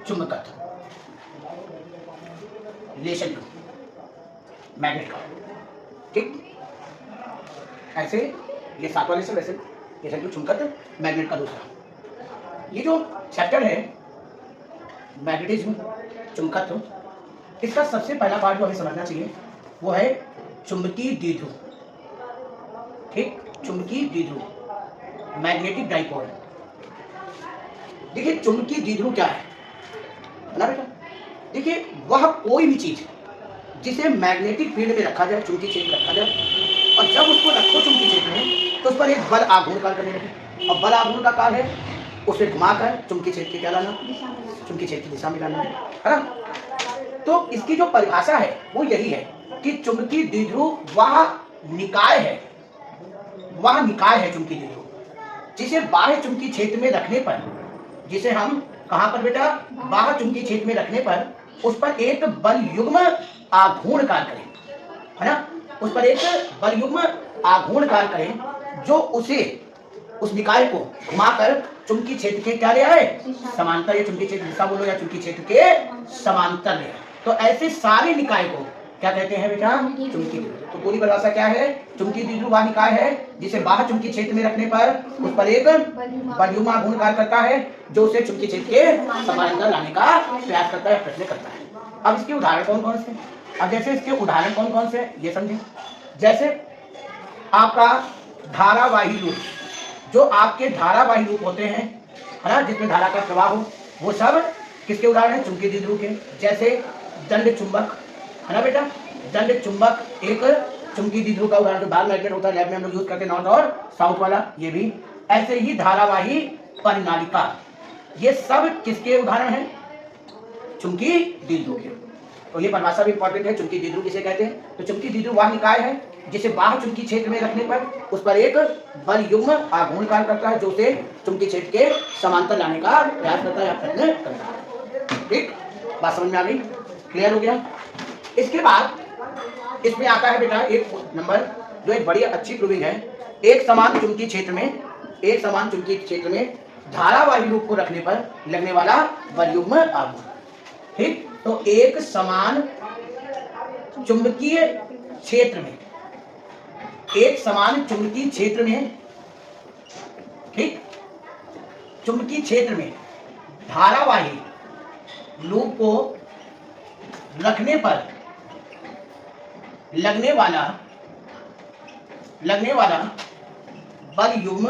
चुंबकत्व, relation to magnet का। ठीक, ऐसे ये 7 वाले से वैसे रिलेशन टू चुंबकत्व, मैग्नेट का दूसरा। ये जो चैप्टर है मैग्नेटिज्म, चुंबकत्व, इसका सबसे पहला पार्ट जो हमें समझना चाहिए वो है चुंबकीय द्विध्रुव। ठीक, चुंबकीय द्विध्रुव, मैग्नेटिक डाइपोल। देखिए चुंबकीय द्विध्रुव क्या है ना बेटा? देखिए वह कोई भी चीज जिसे मैग्नेटिक फील्ड में रखा जाए, चुंबकीय क्षेत्र में रखा जाए, और जब उसको रखो चुंबकीय क्षेत्र में तो उस पर एक बल आघूर्ण कार्य करने लगे, और बल आघूर्ण का कार्य है उसे घुमाकर चुंबकीय क्षेत्र के क्या लाना, चुंबकीय क्षेत्र की दिशा में लाना, है ना? तो इसकी जो परिभाषा है वो यही है कि चुंबकीय द्विध्रुव वह निकाय है, वह निकाय है चुंबकीय द्विध्रुव जिसे बाह्य चुंबकीय क्षेत्र में रखने पर, जिसे हम कहां पर बेटा, बाह्य चुंबकीय क्षेत्र में रखने पर उस पर एक बल युग्म आघूर्ण कार्य करे, है ना? उस पर एक बल युग्म आघूर्ण कार्य करे जो उसे, उस निकाय को घुमाकर चुंबकीय क्षेत्र के क्या ले आए, समांतर, या चुंबकीय क्षेत्र दिशा बोलो, या चुंबकीय क्षेत्र के समांतर ले। तो ऐसे सारे निकाय को क्या कहते हैं बेटा, चुंबकीय द्विध्रुव। तो पूरी परिभाषा क्या है, चुंबकीय द्विध्रुव वह निकाय है जिसे बाह्य चुंबकीय क्षेत्र में रखने पर उस पर एक बल युग्म आघूर्ण कार्य करता है जो उसे चुंबकीय क्षेत्र के समांतर लाने का प्रयास करता है, प्रयत्न करता है। अब इसके उदाहरण कौन कौन से, अब जैसे इसके उदाहरण कौन कौन से ये समझे। जैसे आपका धारावाही लूप, जो आपके धारावाही लूप होते हैं, है ना, जिसमें धारा का प्रवाह हो, वो सब किसके उदाहरण है, चुंबकीय द्विध्रुव के। जैसे दंड चुंबक, है ना बेटा, दंड चुंबक एक चुंबकीय द्विध्रुव का उदाहरण, जो बार मैग्नेट होता है, लैब में हम लोग यूज करते हैं नॉर्थ और साउथ वाला, ये भी। ऐसे ही धारावाही परिनालिका, ये सब किसके उदाहरण हैं, चुंबकीय द्विध्रुव के। तो ये परिभाषा भी इंपॉर्टेंट है, चुंबकीय द्विध्रुव किसे कहते हैं। तो चुंबकीय द्विध्रुव वह निकाय है जिसे बाह्य चुंबकीय क्षेत्र में रखने पर उस पर एक बल युग्म आघूर्ण कार्य करता है जो उसे चुंबकीय क्षेत्र के समांतर लाने का प्रयास करता है, प्रयत्न करता है। ठीक, बात समझ में आ गई, क्लियर हो गया। इसके बाद इसमें आता है बेटा एक नंबर जो एक बड़ी अच्छी प्रूविंग है, एक समान चुंबकीय क्षेत्र में, एक समान चुंबकीय क्षेत्र में धारावाही लूप को रखने पर लगने वाला बल युग्म आघूर्ण। ठीक, तो एक समान चुंबकीय क्षेत्र में, एक समान चुंबकीय क्षेत्र में, ठीक, चुंबकीय क्षेत्र में धारावाही लूप को रखने पर लगने वाला बल युग्म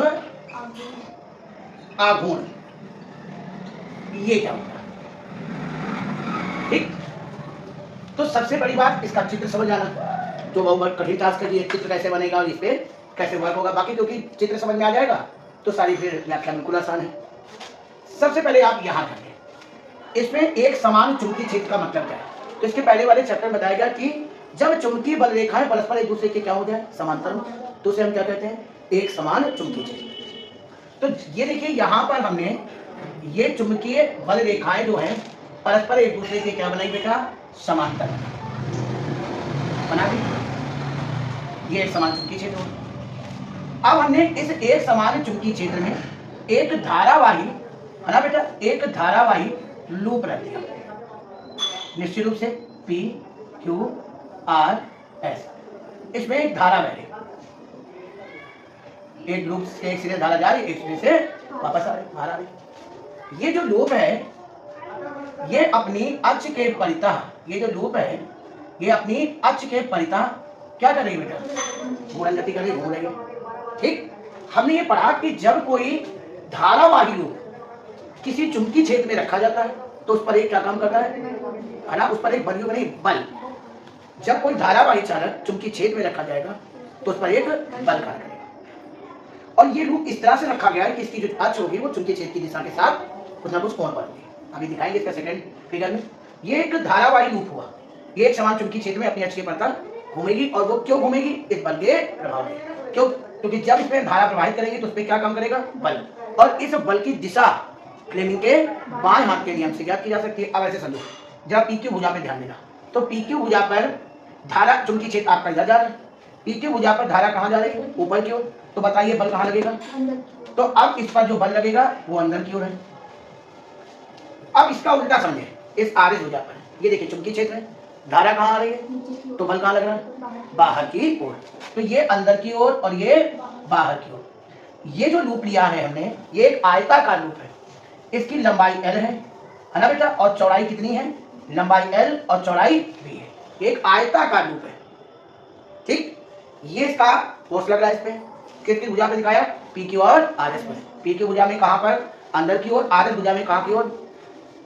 आघूर्ण, ये क्या होता है। ठीक, तो सबसे बड़ी बात इसका चित्र समझ आना, तो बहुत कठिन टास्क है, ये चित्र कैसे बनेगा और इस पे कैसे वर्क होगा। बाकी क्योंकि चित्र समझ में आ जाएगा तो सारी फिर व्याख्या बिल्कुल आसान है। सबसे पहले आप यहाँ ध्यान दें, इसमें एक समान चुंबकीय क्षेत्र का मतलब क्या है। तो इसके पहले वाले चैप्टर में बताया गया कि जब चुंबकीय बल रेखाएं परस्पर एक दूसरे के क्या हो जाए, समांतर हो, तो उसे हम क्या कहते हैं, एक समान चुंबकीय क्षेत्र। तो ये देखिए यहाँ पर हमने ये चुंबकीय बल रेखाएं जो है परस्पर एक दूसरे के क्या बनाई बेटा, समांतर बना दी, ये एक समान चुंबकीय क्षेत्र हो। अब हमने इस एक समान चुंबकीय क्षेत्र में एक धारावाही, है ना बेटा, एक धारावाही लूप रख दिया निश्चित रूप से P Q R S। इसमें एक धारा बह रही, एक लूप से एक सिरे धारा जा रही, एक सिरे से वापस आ रही। ये जो लूप है ये अपनी अक्ष के परितः, ये जो लूप है ये अपनी अक्ष के परितः क्या कर रही है बेटा, घूर्णन गति कर रही, घूम रही है। ठीक, हमने ये पढ़ा कि जब कोई धारावाही लूप किसी चुंबकीय क्षेत्र में रखा जाता है तो उस पर एक क्या काम करता है ना, उस पर एक बल युग्म नहीं, बल। जब कोई धारावाही चालक चुंबकीय क्षेत्र में रखा जाएगा तो उस पर एक बल कार्य करेगा। और ये लूप इस तरह से रखा गया है कि इसकी जो अक्ष होगी वो चुंबकीय क्षेत्र की दिशा के साथ कुछ ना कुछ कोण पर होगी। अभी दिखाएंगे इसका सेकंड फिगर में। ये एक धारावाही लूप हुआ, ये एक समान चुंबकीय क्षेत्र में अपनी अक्ष के परितः घूमेगी। और वो क्यों घूमेगी, इस बल के प्रभाव में। क्यों, क्योंकि जब इसमें धारा प्रवाहित करेंगे तो उस पर क्या काम करेगा, बल। और इस बल की दिशा फ्लेमिंग के बाएं हाथ के नियम से ज्ञात की जा सकती है। अब ऐसे समझो, जब PQ भुजा पे ध्यान देना, तो PQ भुजा पर धारा, चुंबकीय क्षेत्र आपका इधर जा रहा है, PQ भुजा पर धारा कहाँ जा रही है, ऊपर की ओर। तो बताइए बल कहाँ लगेगा, तो अब इस पर जो बल लगेगा वो अंदर की ओर है। अब इसका उल्टा समझे, इस आर एस भुजा पर ये देखिए चुंबकीय क्षेत्र है, धारा कहाँ आ रही है, तो बल कहाँ लग रहा है, बाहर की ओर। तो ये अंदर की ओर और ये बाहर की ओर। ये जो लूप लिया है हमने, ये एक आयताकार लूप है, इसकी लंबाई L है ना बेटा, और चौड़ाई कितनी है, लंबाई L और चौड़ाई B है। एक आयताकार लूप है, ठीक। ये इसका फोर्स लग रहा है इस पे, किसकी भुजा पे दिखाया, PQ और RS पर। PQ भुजा में कहां पर, अंदर की ओर, RS भुजा में कहां की ओर,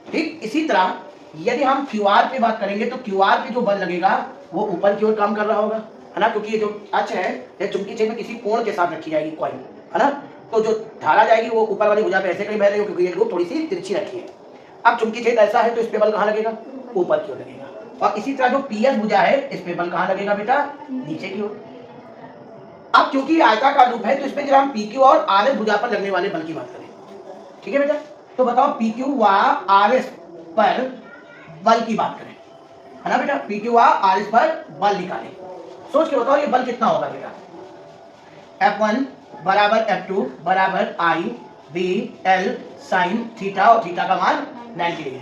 ठीक। इसी तरह यदि हम QR पे बात करेंगे तो QR पे जो बल लगेगा वो ऊपर की ओर काम कर रहा होगा, है ना, क्योंकि ये जो अक्ष है ये चुंबकीय क्षेत्र में किसी कोण के साथ रखी जाएगी कॉइल, है ना। तो जो धारा जाएगी वो ऊपर वाली भुजा पे ऐसे कहीं बह रही हो, क्योंकि ये लूप थोड़ी सी तिरछी रखी है। अब चुंबकीय क्षेत्र ऐसा है तो इस पे बल कहाँ लगेगा, ऊपर की ओर लगेगा। और इसी तरह जो PS भुजा है इस पे बल कहाँ लगेगा बेटा, नीचे की ओर। अब क्योंकि आयताकार लूप है तो इस पे जब हम PQ और RS भुजा पर लगने वाले बल की बात करें, ठीक है बेटा, तो बताओ PQ व RS पर बल की बात करें, है ना बेटा, PQ व RS पर बल निकालें। सोच के बताओ ये बल कितना होगा बेटा, F1 बराबर F2 बराबर I B L sine theta, और थीटा का मान 90 डिग्री।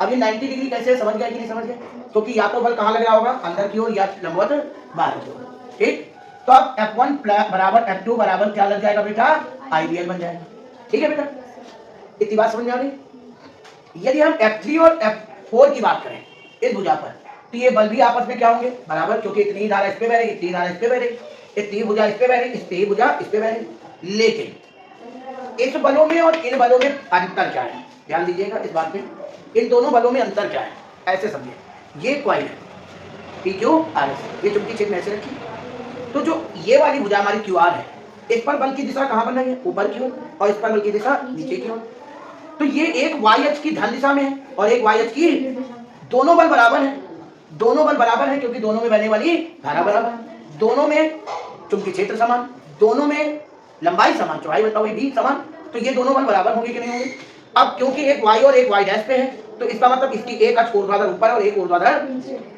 अब ये 90 डिग्री कैसे, समझ गया कि नहीं समझ गया, क्योंकि या तो बल कहाँ लग रहा होगा, अंदर की ओर, या लंबवत बाहर की ओर, ठीक। तो अब F1 बराबर F2 बराबर क्या लग जाएगा बेटा, IBL बन जाएगा, ठीक है बेटा। इतनी बात समझ में आ गई। यदि हम F3 और F4 की बात करें इस भुजा पर, तो ये बल भी आपस में क्या होंगे, बराबर, क्योंकि इतनी धारा इस पे बह रही, इतनी धारा इस पे बह रही, इतनी भुजा इस पे बह रही, इतनी भुजा इस पे बह रही। लेकिन इस बलों में और इन बलों में अंतर क्या है, ध्यान दीजिएगा इस बात पे, इन दोनों बलों में अंतर क्या है, ऐसे समझिए। ये कॉइल है PQ RS, ये चुंबकीय क्षेत्र में ऐसे रखी, तो जो ये वाली भुजा हमारी QR है, इस पर बल की दिशा कहाँ बन रही है, ऊपर की ओर, और इस पर बल की दिशा नीचे की ओर। तो ये एक y अक्ष की धन दिशा में है और एक y अक्ष की, दोनों बल बराबर है, दोनों बल बराबर है, क्योंकि दोनों में बहने वाली धारा बराबर, दोनों में चुंबकीय क्षेत्र समान, दोनों में लंबाई समान, चौड़ाई बताओ भी समान, तो ये दोनों बल बराबर होंगे कि नहीं होंगे। अब क्योंकि एक y और एक y डैश पे है, तो इसका मतलब इसकी एक अक्ष ऊर्ध्वाधर ऊपर और एक ऊर्ध्वाधर,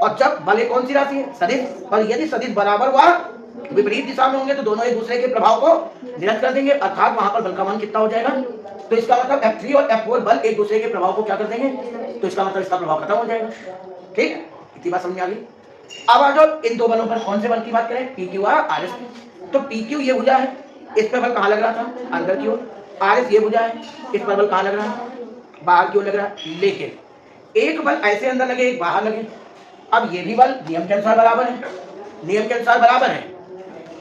और जब बल एक कौन सी राशि है, सदिश, और यदि सदिश बराबर व विपरीत दिशा में होंगे तो दोनों एक दूसरे के प्रभाव को निरस्त कर देंगे, अर्थात वहां पर बल का मान कितना हो जाएगा, तो इसका मतलब F3 और F4 बल एक दूसरे के प्रभाव को क्या कर देंगे, तो इसका मतलब इसका प्रभाव खत्म हो जाएगा, ठीक। इतनी बात समझ में आ गई। अब आ जाओ इन दो बलों पर कौन से बल की बात करें, PQ और RS की। तो PQ ये भुजा है, इस पर बल कहाँ लग रहा था, अंदर की ओर। RS ये भुजा है, इस पर बल कहाँ लग रहा है, बाहर की ओर लग रहा है। लेकिन एक बल ऐसे अंदर लगे, एक बाहर लगे। अब ये भी बल नियम के अनुसार बराबर है, नियम के अनुसार बराबर है।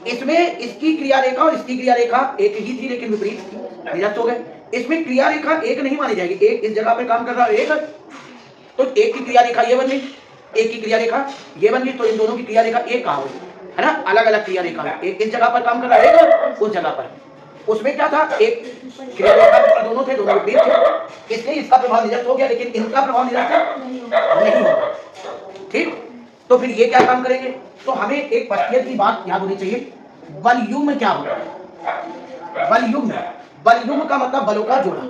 इसमें इसकी क्रिया रेखा और इसकी क्रिया रेखा एक ही थी, लेकिन विपरीत थी, निरस्त हो गए। इसमें क्रिया रेखा एक नहीं मानी जाएगी, एक इस जगह पे काम कर रहा है एक, तो एक की क्रिया रेखा ये बन गई, एक की क्रिया रेखा ये बन गई, तो इन दोनों की क्रिया रेखा एक कहाँ हुई, है ना, अलग अलग क्रिया रेखा है, एक इस जगह पर काम कर रहा है एक उस जगह पर। उसमें क्या था, एक क्रिया रेखा दोनों थे, दोनों विपरीत थे, इसलिए इसका प्रभाव निरस्त हो गया, लेकिन इनका प्रभाव निरस्त नहीं होगा, ठीक। तो फिर ये क्या काम करेंगे, तो हमें एक पश्चिम की बात याद होनी चाहिए, बलयुग्म क्या होता है, बलयुग्म, बलयुग्म का मतलब बलों का जोड़ा,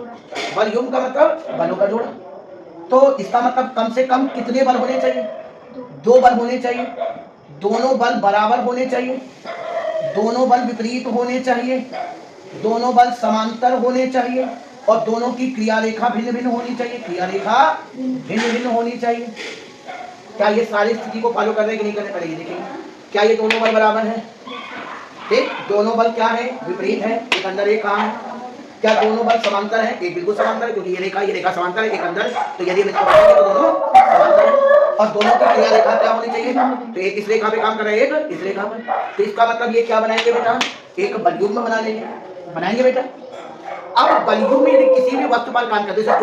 बलयुग्म का मतलब बलों का जोड़ा। तो इसका मतलब कम से कम कितने बल होने चाहिए, दो बल होने चाहिए, दोनों बल बराबर होने चाहिए, दोनों बल विपरीत होने चाहिए, दोनों बल समांतर होने चाहिए, और दोनों की क्रिया रेखा भिन्न भिन्न होनी चाहिए, क्रिया रेखा भिन्न भिन्न होनी चाहिए। क्या ये सारी स्थिति को फॉलो करने की नहीं करने पड़ेगी, देखिए क्या ये दोनों बल बराबर है, ठीक, दोनों बल क्या है, विपरीत है, एक अंदर एक कहाँ है। क्या दोनों बल समांतर है, एक बिल्कुल समांतर है, क्योंकि ये रेखा समांतर है, एक अंदर, तो यदि हम इसको पढ़ेंगे तो दोनों समांतर है। और दोनों की क्रिया रेखा क्या होनी चाहिए, तो एक इस रेखा पे काम कर रहा है, एक इस रेखा पर, तो इसका मतलब ये क्या बनाएंगे बेटा, एक बलयुग्म बना लेंगे, बनाएंगे बेटा। अब बलयुग्म में यदि किसी भी वस्तु पर काम करते हैं,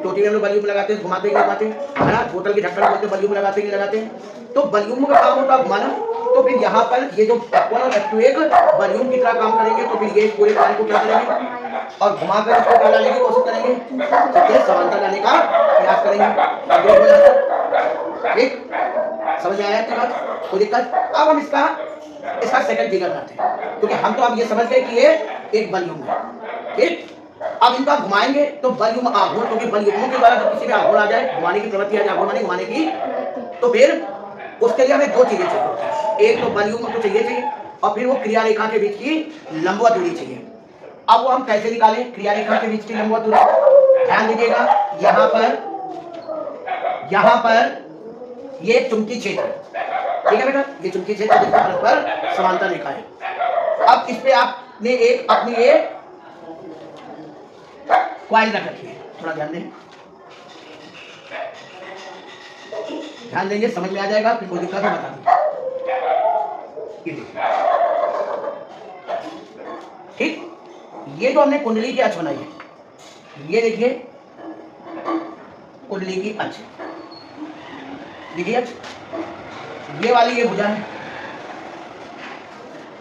चोटी में हम लोग बलयुग्म लगाते हैं, घुमाते हैं घुमाते हैं, है ना, बोतल के ढक्कन खोलते बलयुग्म लगाते हैं लगाते हैं, तो बलयुग्म का काम होता है घुमाना। तो फिर यहाँ पर ये जो F1 और F2 एक बलयुग्म की तरह काम करेंगे, तो फिर ये पूरे कार्य को क्या करेंगे, और घुमाकर इसको क्या लाने की कोशिश करेंगे, समांतर लाने का प्रयास करेंगे, ठीक, समझ में आया आपकी बात, कोई दिक्कत। अब हम इसका सेकंड फिगर बनाते हैं, क्योंकि हम तो अब ये समझ गए कि ये एक बलयुग्म है, ठीक। अब इनका घुमाएंगे तो बलयुग्म आघूर्ण, क्योंकि बलयुग्मों के द्वारा जब किसी में आघूर्ण आ जाए, घुमाने की प्रवृत्ति आ जाए, आघूर्ण घुमाने की, तो फिर उसके लिए हमें दो चीजें चाहिए, एक तो बलयुग्म तो चाहिए, और फिर वो क्रिया रेखा के बीच की लंबवत दूरी चाहिए। अब वो हम कैसे निकालें क्रिया रेखा के बीच की लंबवत दूरी, ध्यान दीजिएगा, यहाँ पर ये चुंबकीय क्षेत्र है, ठीक है बेटा, ये चुंबकीय क्षेत्र जिसका परस्पर समांतर रेखा है। अब इस पे आपने एक अपनी ये क्वाइल रख रखी है, थोड़ा ध्यान दें, ध्यान देंगे, समझ में आ जाएगा, फिर कोई दिक्कत है बता दें। ये देखिए, ठीक, ये जो हमने कुंडली की अक्ष बनाई है, ये देखिए कुंडली की अक्ष, देखिए अक्ष, ये वाली ये भुजा है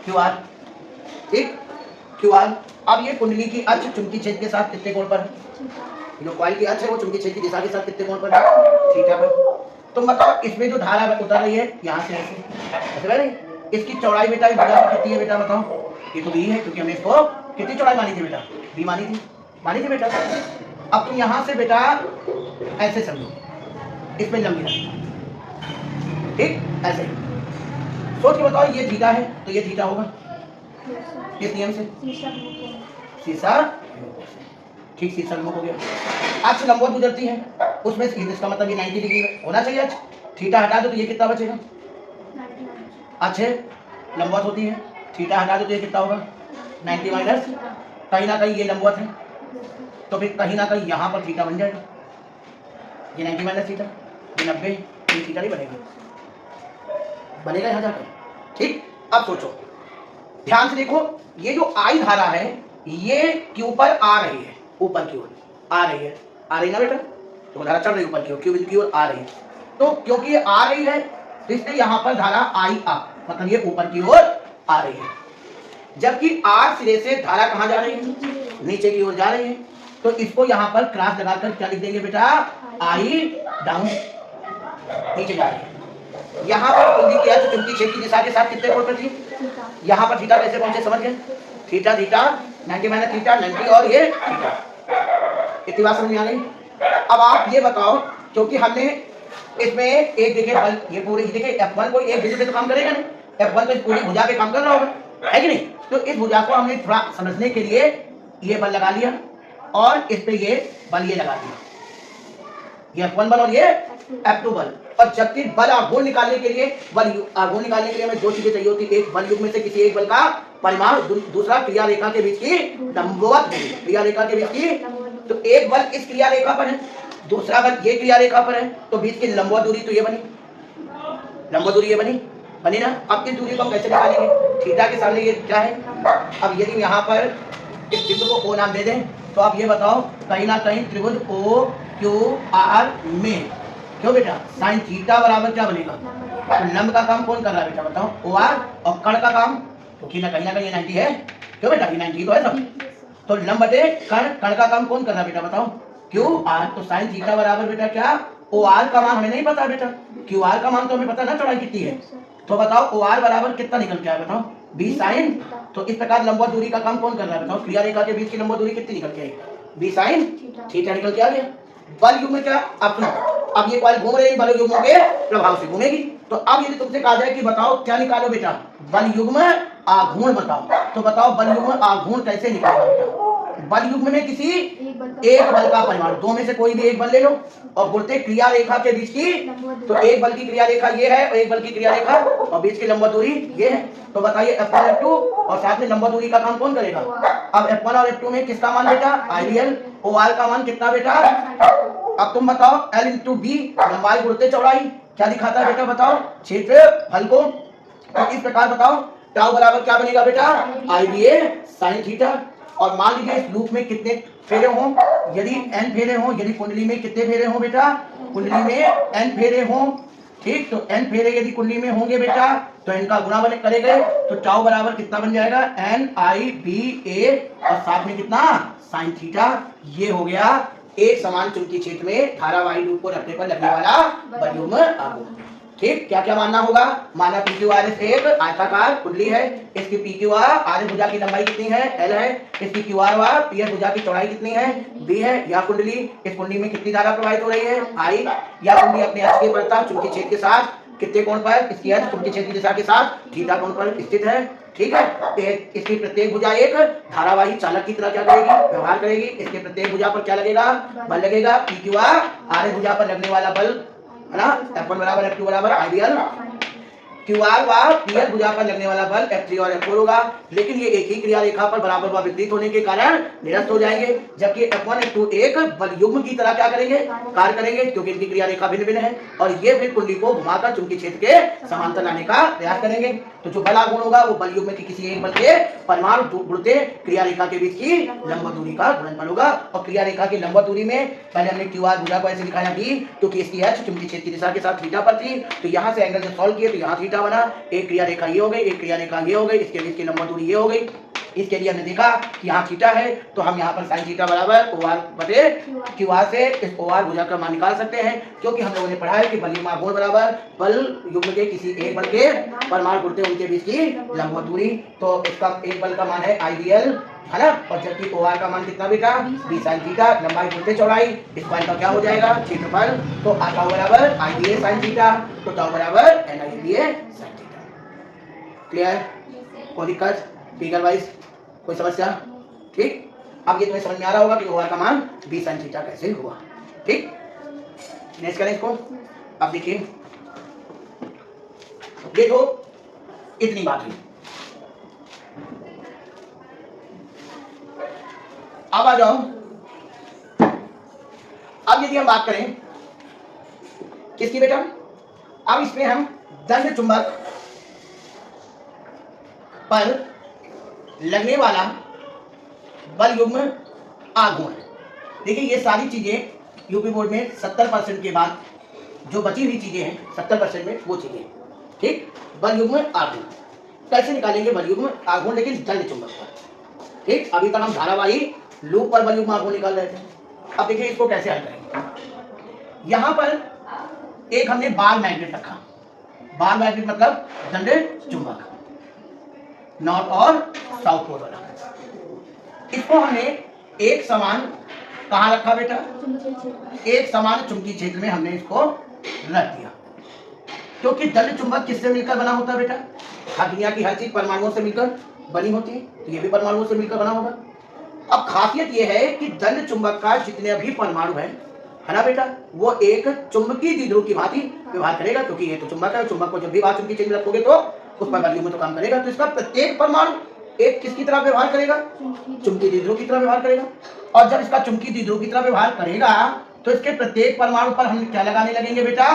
क्यूआर, ठीक, क्यूआर। अब ये कुंडली की अक्ष चुंबकीय क्षेत्र के साथ कितने कोण पर है? जो क्वाइल की अक्ष है वो चुंबकीय क्षेत्र की दिशा के साथ कितने कोण पर है? थीटा पर। तो मतलब इसमें जो धारा उतर रही है यहाँ से ऐसे रही, इसकी चौड़ाई बेटा भुजा की कितनी है बेटा बताओ? ये तो बी है, क्योंकि हमने इसको कितनी चौड़ाई मानी थी बेटा? बी मानी थी बेटा। अब तुम यहाँ से बेटा ऐसे समझो, इसमें लंबी रखना, ठीक, ऐसे सोच के बताओ, ये थीटा है तो ये थीटा होगा इस नियम से, शीर्षा, ठीक, शीर्षा उन्मुख हो गया। अक्ष लंबवत गुजरती है, उसमें इसका मतलब ये 90 डिग्री होना चाहिए अक्ष, थीटा हटा दो तो ये कितना बचेगा? अक्ष लंबवत होती है, थीटा हटा दो तो ये कितना होगा? 90 माइनस, कहीं ना कहीं ये लंबवत है तो फिर कहीं ना कहीं यहाँ पर थीटा बन जाएगा, ये 90 माइनस थीटा, ये 90, ये थीटा नहीं बनेगा यहाँ जाकर, ठीक। अब सोचो, ध्यान से देखो, ये जो आई धारा है ये क्यू पर आ रही है, ऊपर की ओर आ रही है, आ रही ना बेटा, तो धारा चल रही है ऊपर की ओर, क्यू की ओर आ रही है, तो क्योंकि ये आ रही है तो इसलिए यहाँ पर धारा आई आ, मतलब ये ऊपर की ओर आ रही है, जबकि आर सिरे से धारा कहाँ जा रही है? नीचे की ओर जा रही है, तो इसको यहाँ पर क्रॉस लगाकर क्या लिख देंगे बेटा? आई डाउन, नीचे जा रही है। यहाँ पर कुंडली की अक्ष चुंबकीय क्षेत्र की दिशा के साथ कितने कोण पर थी? यहाँ पर थीटा कैसे पहुंचे समझ गए? थीटा 90 माइनस थीटा 90 और ये थीटा, इतनी बात समझ में आ गई। अब आप ये बताओ, क्योंकि हमने इसमें एक देखिए बल, ये पूरी देखिए F1 कोई एक बिंदु पे तो काम करेगा नहीं, F1 तो इस पूरी भुजा पे काम कर रहा होगा, है कि नहीं? तो इस भुजा को हमने थोड़ा समझने के लिए ये बल लगा लिया और इस पे ये बल ये लगा दिया, ये F1 बल और ये F2 बल। और जबकि बल आघूर्ण निकालने के लिए हमें दो चीजें चाहिए होती है, एक बल युग्म में से किसी एक बल का परिमाण, दूसरा क्रिया रेखा के बीच की लंबवत दूरी, क्रिया रेखा के बीच की, तो एक बल इस क्रिया रेखा पर है, दूसरा बल ये क्रिया रेखा पर है, तो बीच की लंबवत दूरी तो ये बनी, लंबवत दूरी ये बनी ना। अब इस दूरी को हम कैसे निकालेंगे? थीटा के सामने ये क्या है? अब यदि यहाँ पर इस बिंदु को O नाम दे दें तो आप ये बताओ, कहीं ना कहीं त्रिभुज O Q R में, क्यों बेटा, साइन थीटा बराबर क्या बनेगा? तो लंब का काम कौन कर रहा है बेटा बताओ? OR, और कर्ण का काम तो कहीं ना कहीं 90 है, क्यों बेटा, ये 90 तो है सब, तो लंब बटे कर्ण का काम कौन कर रहा है बेटा बताओ? QR, तो साइन थीटा बराबर बेटा क्या? OR का मान हमें नहीं पता बेटा, QR का मान तो हमें पता ना चौड़ाई कितनी है, तो बताओ OR बराबर कितना निकल के आया बताओ? 20 साइन। तो इस प्रकार लंबवत दूरी का काम कौन कर रहा है बताओ? क्रिया रेखा के बीच की लंबवत दूरी कितनी निकल के आई? 20 साइन थीटा निकल के आ गया। बल युग्म में क्या? अब सुनो, अब ये कॉइल घूम रही है, बल युग्म के प्रभाव से घूमेगी, तो अब यदि तुमसे कहा जाए कि बताओ क्या निकालो बेटा? बल युग्म आघूर्ण बताओ, तो बताओ बल युग्म आघूर्ण कैसे निकालेगा बेटा? बल युग्म में किसी एक बल का परिमाण, दो में से कोई भी एक बल ले लो और बोलते क्रिया रेखा के बीच की, तो एक बल की क्रिया रेखा ये है और एक बल की क्रिया रेखा और बीच की लंबवत दूरी ये है, तो बताइए F1 F2 और साथ में लंबवत दूरी का काम कौन करेगा? अब F1 और F2 में किसका मान बेटा? आइडियल। OR का मान कितना बेटा? अब तुम बताओ L इंटू बी, लंबाई गुणित चौड़ाई, क्या दिखाता है बेटा बताओ? क्षेत्रफल को। तो इस प्रकार बताओ टाउ बराबर क्या बनेगा बेटा? IBA sine theta. और मान लीजिए इस लूप में कितने फेरे हों? यदि n फेरे हों, यदि कुंडली में कितने फेरे हों बेटा? कुंडली में n फेरे हों, ठीक, तो n फेरे यदि कुंडली में होंगे बेटा तो इनका गुणा बने करेंगे, तो टाउ बराबर कितना बन जाएगा? NIBA और साथ में कितना? Sine theta. ये हो गया एक समान चुंबकीय क्षेत्र में धारावाही लूप को रखने पर लगने वाला बल युग्म आघूर्ण। ठीक, क्या क्या मानना होगा? माना PQRS एक आयताकार कुंडली है, इसकी PQR आधे भुजा की लंबाई कितनी है? L है, इसकी QRR PS भुजा की चौड़ाई कितनी है? B है। या कुंडली, इस कुंडली में कितनी धारा प्रवाहित हो रही है? I। या कुंडली अपने अक्ष के प्रति चुंबकीय क्षेत्र के साथ कितने कोण पर? इसकी एच चुंबकीय क्षेत्र की दिशा के साथ थीटा कोण पर स्थित है। ठीक है, इसकी प्रत्येक भुजा एक धारावाही चालक की तरह क्या करेगी? व्यवहार करेगी। इसके प्रत्येक भुजा पर क्या लगेगा? बल लगेगा। पी क्यू आर, आर भुजा पर लगने वाला बल है ना, F1 बराबर F2 बराबर आइडियल क्यू आर व पीएल भुजा पर लगने वाला बल F3 और F4 होगा। लेकिन ये एक ही क्रिया रेखा पर बराबर व विपरीत होने के कारण निरस्त हो जाएंगे, जबकि F1 F2 एक बल युग्म की तरह क्या करेंगे? कार्य करेंगे, क्योंकि इनकी क्रिया रेखा भिन्न भिन्न है और ये फिर कुंडली को घुमाकर चुंबकीय क्षेत्र के समांतर लाने का प्रयास करेंगे। तो जो बल आघूर्ण होगा वो बल युग्म के किसी एक बल के परमाणु गुणते क्रिया रेखा के बीच की लंबवत दूरी का गुणनफल होगा। और क्रिया रेखा की लंबवत दूरी में पहले हमने क्यू आर भुजा को ऐसे दिखाया भी, क्योंकि इसकी एच चुंबकीय क्षेत्र की दिशा के साथ थीटा पर थी, तो यहाँ से एंगल जब सॉल्व किए तो यहाँ थीटा बना। एक क्रिया रेखा ये हो गई, एक क्रिया रेखा ये हो गई, इसके बीच की लंबवत दूरी ये हो गई। इसके लिए हमने देखा कि यहाँ थीटा है, तो हम यहाँ पर साइन थीटा बराबर ओ आर बटे क्यू आर से इस ओ आर भुजा का मान निकाल सकते हैं, क्योंकि हम लोगों ने पढ़ा है कि बल युग्म आघूर्ण बराबर बल युग्म के किसी एक बल के परमाणु गुणते उनके बीच की लंबवत दूरी। तो इसका एक बल का मान है आइडियल है ना, और जबकि ओ आर का मान कितना बेटा? बी साइन थीटा, लंबाई गुणते चौड़ाई, इस पॉइंट का क्या हो जाएगा? क्षेत्रफल। तो टाउ बराबर आई बी ए साइन थीटा, तो टाउ बराबर एन आई बी ए साइन थीटा। क्लियर? कोई दिक्कत? फिगर वाइज कोई समस्या? ठीक, अब ये तुम्हें समझ में आ रहा होगा कि ओ आर का मान बी साइन थीटा कैसे हुआ। ठीक, नेक्स्ट करें इसको। अब देखिए, ये तो इतनी बात हुई। अब आ जाओ, अब यदि हम बात करें किसकी बेटा? अब इसमें हम दंड चुंबक पर लगने वाला बल युग्म आघूर्ण, देखिए ये सारी चीजें यूपी बोर्ड में 70% के बाद जो बची हुई चीजें हैं 70% में वो चीजें, ठीक। बल युग्म आघूर्ण कैसे निकालेंगे? बल युग्म आघूर्ण लेकिन दंड चुंबक पर, ठीक। अभी तक हम धारावाही लूप पर बल युग्म आघूर्ण निकाल रहे थे। अब देखिए इसको कैसे हल करेंगे। यहां पर एक हमने बार मैग्नेट रखा, बार मैग्नेट मतलब दंड चुंबक, नॉर्थ और साउथ पोल वाला। इसको हमने एक समान कहां रखा बेटा? एक समान चुंबकीय क्षेत्र में हमने इसको रख दिया, क्योंकि दंड चुंबक किससे मिलकर बना होता है बेटा? हर दुनिया की हर चीज परमाणुओं से मिलकर बनी होती है, तो ये भी परमाणुओं से मिलकर बना होगा। अब खासियत ये है कि दंड चुंबक का जितने भी परमाणु है ना बेटा, वो एक चुंबकीय द्विध्रुव की भांति व्यवहार करेगा, क्योंकि ये तो चुंबक है। चुंबक को जब भी चुंबकीय क्षेत्र में रखोगे तो उस पर बल युग्म तो काम करेगा, तो इसका प्रत्येक परमाणु एक किसकी तरह व्यवहार करेगा? चुंबकीय द्विध्रुव की तरह व्यवहार करेगा। और जब इसका चुंबकीय द्विध्रुव की तरह व्यवहार करेगा तो इसके प्रत्येक परमाणु पर हम क्या लगाने लगेंगे बेटा?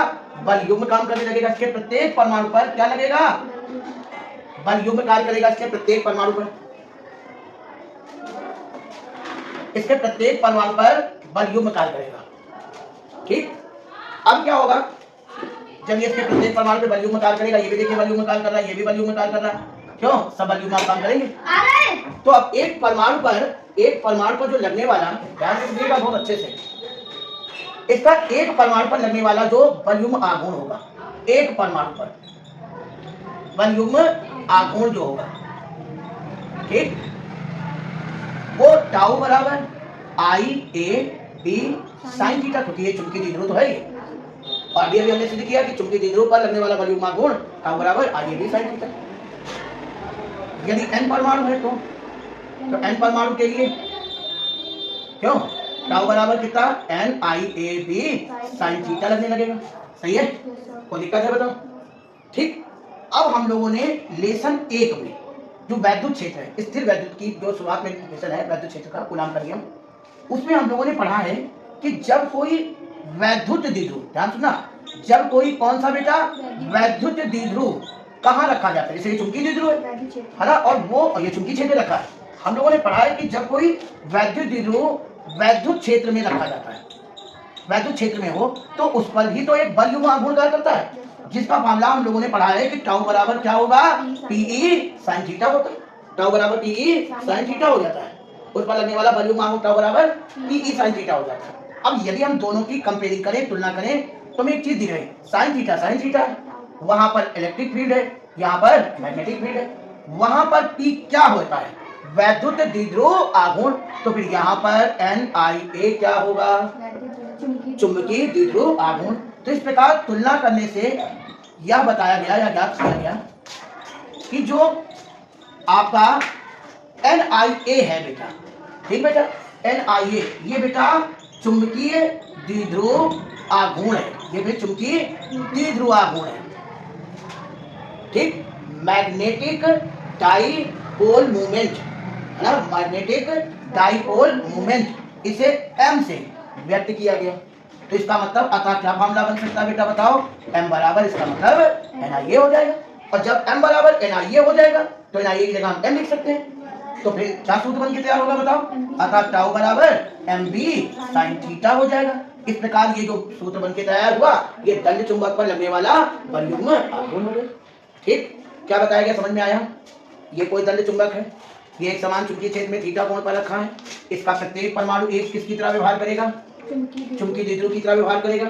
बल युग्म काम करने लगेगा। इसके प्रत्येक परमाणु पर क्या लगेगा? बल युग्म कार्य करेगा। इसके प्रत्येक परमाणु पर, इसके प्रत्येक परमाणु पर बल युग्म कार्य करेगा, ठीक। अब क्या होगा? जब ये इसके प्रत्येक परमाणु पे बल युग्म कार्य करेगा, ये भी देखिए बल युग्म कार्य कर रहा है, ये भी बल युग्म कार्य कर रहा है, क्यों? सब बल युग्म काम करेंगे। तो अब एक परमाणु पर जो लगने वाला, ध्यान से सुनिएगा बहुत अच्छे से, इसका एक परमाणु पर लगने वाला जो बल युग्म आघूर्ण होगा, एक परमाणु पर बल युग्म आघूर्ण जो होगा, ठीक, वो टाउ बराबर आई ए बी साइन थीटा, क्योंकि ये चुंबकीय द्विध्रुव तो है ही। और अभी हमने सिद्ध किया कि चुंबकीय द्विध्रुव पर लगने वाला बल युग्म आघूर्ण टाउ बराबर आई ए बी साइन थीटा। यदि n परमाणु है तो n परमाणु के लिए क्यों टाउ बराबर कितना? n I A B sine theta लगने लगेगा। सही है? कोई दिक्कत है बताओ? ठीक। अब हम लोगों ने लेसन 1 में जो वैद्युत क्षेत्र है, स्थिर वैद्युत की जो शुरुआत में लेसन है वैद्युत क्षेत्र का कूलाम का नियम, उसमें हम लोगों ने पढ़ा है कि जब कोई वैद्युत द्विध्रुव, ध्यान सुनना, जब कोई कौन सा बेटा वैद्युत द्विध्रुव कहाँ रखा जाता है? जैसे ये चुंबकीय द्विध्रुव है ना, और वो ये चुंबकीय क्षेत्र रखा है। हम लोगों ने पढ़ा है कि जब कोई वैद्युत द्विध्रुव वैद्युत क्षेत्र में रखा जाता है, वैद्युत क्षेत्र में हो, तो उस पर भी तो एक बल युग्म आघूर्ण कार्य करता है, जिसका मामला हम लोगों ने पढ़ा है कि टाउ बराबर क्या होगा? पीई साइन थीटा होता है। टाउ बराबर पीई साइन थीटा हो जाता है। उस पर लगने वाला बल युग्म आघूर्ण टाउ बराबर पीई साइन थीटा हो जाता है। अब यदि हम दोनों की कंपेयरिंग करें, तुलना करें, तो हमें एक चीज दी गई, साइन थीटा, वहां पर इलेक्ट्रिक फील्ड है, यहाँ पर मैग्नेटिक फील्ड है। वहां पर पी क्या होता है? वैद्युत द्विध्रुव आघूर्ण। तो फिर यहाँ पर एन आई ए क्या होगा? चुंबकीय द्विध्रुव आघूर्ण। तो इस प्रकार तुलना करने से यह बताया गया या ज्ञात किया गया कि जो आपका NiA है बेटा, ठीक बेटा, NiA ये बेटा चुंबकीय द्विध्रुव आघूर्ण है, ये भी चुंबकीय द्विध्रुव आघूर्ण है, ठीक। मैग्नेटिक डाइपोल मूवमेंट है ना, मैग्नेटिक डाइपोल मूवमेंट इसे M से व्यक्त किया गया। तो इसका मतलब अतः क्या फॉर्मूला बन सकता है बेटा बताओ, M बराबर इसका मतलब NiA हो जाएगा। और जब M बराबर NiA हो जाएगा तो NiA की जगह हम M लिख सकते हैं। तो फिर क्या सूत्र बन के तैयार होगा बताओ, अतः टाउ बराबर mb sin थीटा हो जाएगा। इस प्रकार ये जो सूत्र बन के तैयार हुआ ये दंड चुंबक पर लगने वाला परियुग्म आघूर्ण हो गया, ठीक। क्या बताया गया, समझ में आया। ये कोई दंड चुंबक है, ये एक समान चुंबकीय क्षेत्र में थीटा कोण पर रखा है। इसका प्रत्येक परमाणु एक किसकी तरह व्यवहार करेगा, चुंबकीय द्विध्रुव की तरह व्यवहार करेगा,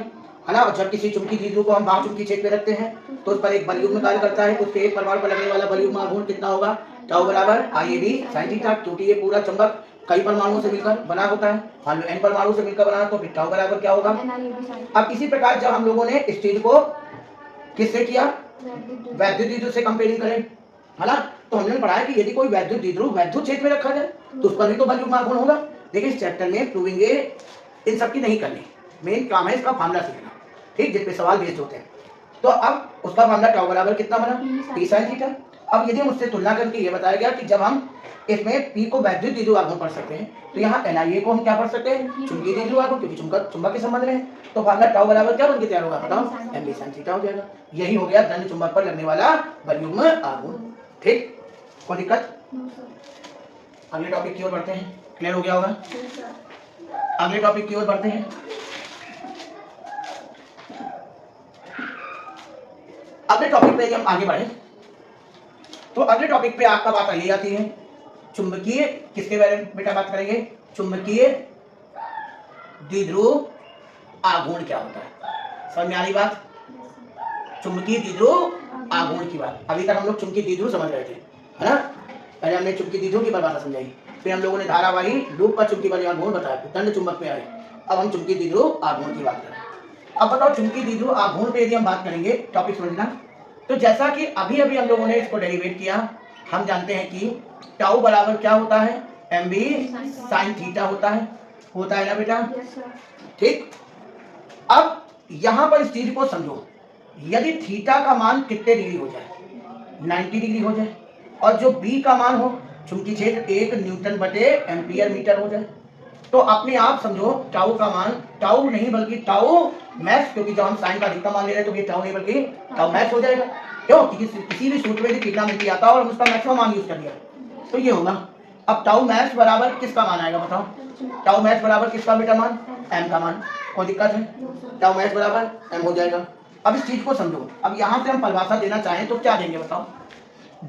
है ना। और जब किसी चुंबकीय द्विध्रुव को हम बाह्य चुंबकीय क्षेत्र में रखते हैं तो उस पर एक बलयुग्म कार्य करता है, तो उसके एक परमाणु पर लगने वाला बलयुग्म आघूर्ण कितना होगा, टाउ बराबर IAB sin थीटा, क्योंकि ये पूरा चुंबक कई परमाणुओं से मिलकर बना होता है, मान लो n परमाणु से मिलकर बना, तो फिर टाउ बराबर क्या होगा। अब इसी प्रकार जब हम लोगों ने इस चीज को किससे किया, वैद्युत द्विध्रुव से कंपेयरिंग करें, है ना, तो हमने पढ़ा है कि यदि कोई वैद्युत द्विध्रुव वैद्युत क्षेत्र में रखा जाए तो उस पर भी तो बलयुग्म आघूर्ण होगा। देखिए इस चैप्टर में प्रूविंग इन सब की नहीं करनी, मेन काम है इसका फार्मूला सीखना, ठीक, जिसपे सवाल बेस्ड होते हैं। तो अब उसका फार्मूला टाउ बराबर कितना बना, P sin थीटा। अब यदि हम उससे तुलना करके ये बताया गया कि जब हम इसमें P को वैद्युत द्विध्रुव आघूर्ण पढ़ सकते हैं तो यहाँ NiA को हम क्या पढ़ सकते हैं, चुंबकीय द्विध्रुव आघूर्ण, क्योंकि चुंबक के संबंध में है। तो फार्मूला टाउ बराबर क्या बन के तैयार होगा बताओ, mb sin थीटा हो जाएगा। यही हो गया दंड चुंबक पर लगने वाला बलयुग्म आघूर्ण, ठीक। कोई दिक्कत, अगले टॉपिक की ओर बढ़ते हैं, क्लियर हो गया होगा। अगले टॉपिक की ओर बढ़ते हैं। अगले टॉपिक पे यदि हम आगे बढ़े तो अगले टॉपिक पे आपका बात ये आती है चुंबकीय, किसके बारे में बेटा बात करेंगे, चुंबकीय द्विध्रुव आघूर्ण क्या होता है। समझ में आ रही बात, चुंबकीय द्विध्रुव आघूर्ण की बात। अभी तक हम लोग चुंबकीय द्विध्रुव समझ रहे थे, है ना, पहले हमने चुंबकीय द्विध्रुव की परिभाषा समझाई, फिर हम लोगों ने धारावाही लूप का चुंबकीय आघूर्ण बताया, फिर दंड चुंबक पे आए, अब हम चुंबकीय द्विध्रुव आघूर्ण की बात करें। अब बताओ चुंबकीय द्विध्रुव आघूर्ण पे यदि हम बात करेंगे, टॉपिक समझना, तो जैसा कि अभी अभी हम लोगों ने इसको डेरिवेट किया, हम जानते हैं कि टाउ बराबर क्या होता है, mb sin थीटा होता है ना बेटा, ठीक। अब यहां पर इस चीज को समझो, यदि थीटा का मान कितने डिग्री हो जाए, 90 डिग्री हो जाए, और जो b का मान हो चुंबकीय क्षेत्र 1 न्यूटन बटे एम्पियर मीटर हो जाए, तो अपने आप समझो टाउ का मान, टाउ नहीं बल्कि टाउ मैक्स, क्योंकि जब हम साइन का अधिकतम मान ले रहे हैं तो ये टाउ नहीं बल्कि टाउ मैक्स हो जाएगा, क्यों, किसी भी सूत्र में यदि ट्रिग्नोमेट्री आता है और हम उसका मैक्सिमम मान यूज कर लिया तो ये होगा। अब टाउ मैक्स बराबर किसका मान आएगा बताओ, टाउ मैक्स बराबर किसका बेटा मान, m का मान। कोई दिक्कत है, टाउ मैक्स बराबर m हो जाएगा। अब इस चीज को समझो, अब यहां से हम परिभाषा देना चाहें तो क्या देंगे बताओ,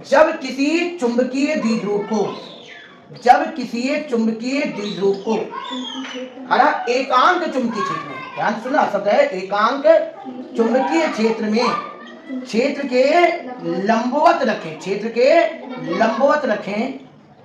जब किसी चुंबकीय द्विध्रुव को है ना एकांक चुंबकीय क्षेत्र में, ध्यान सुना शब्द है एकांक चुंबकीय क्षेत्र में, क्षेत्र के लंबवत रखें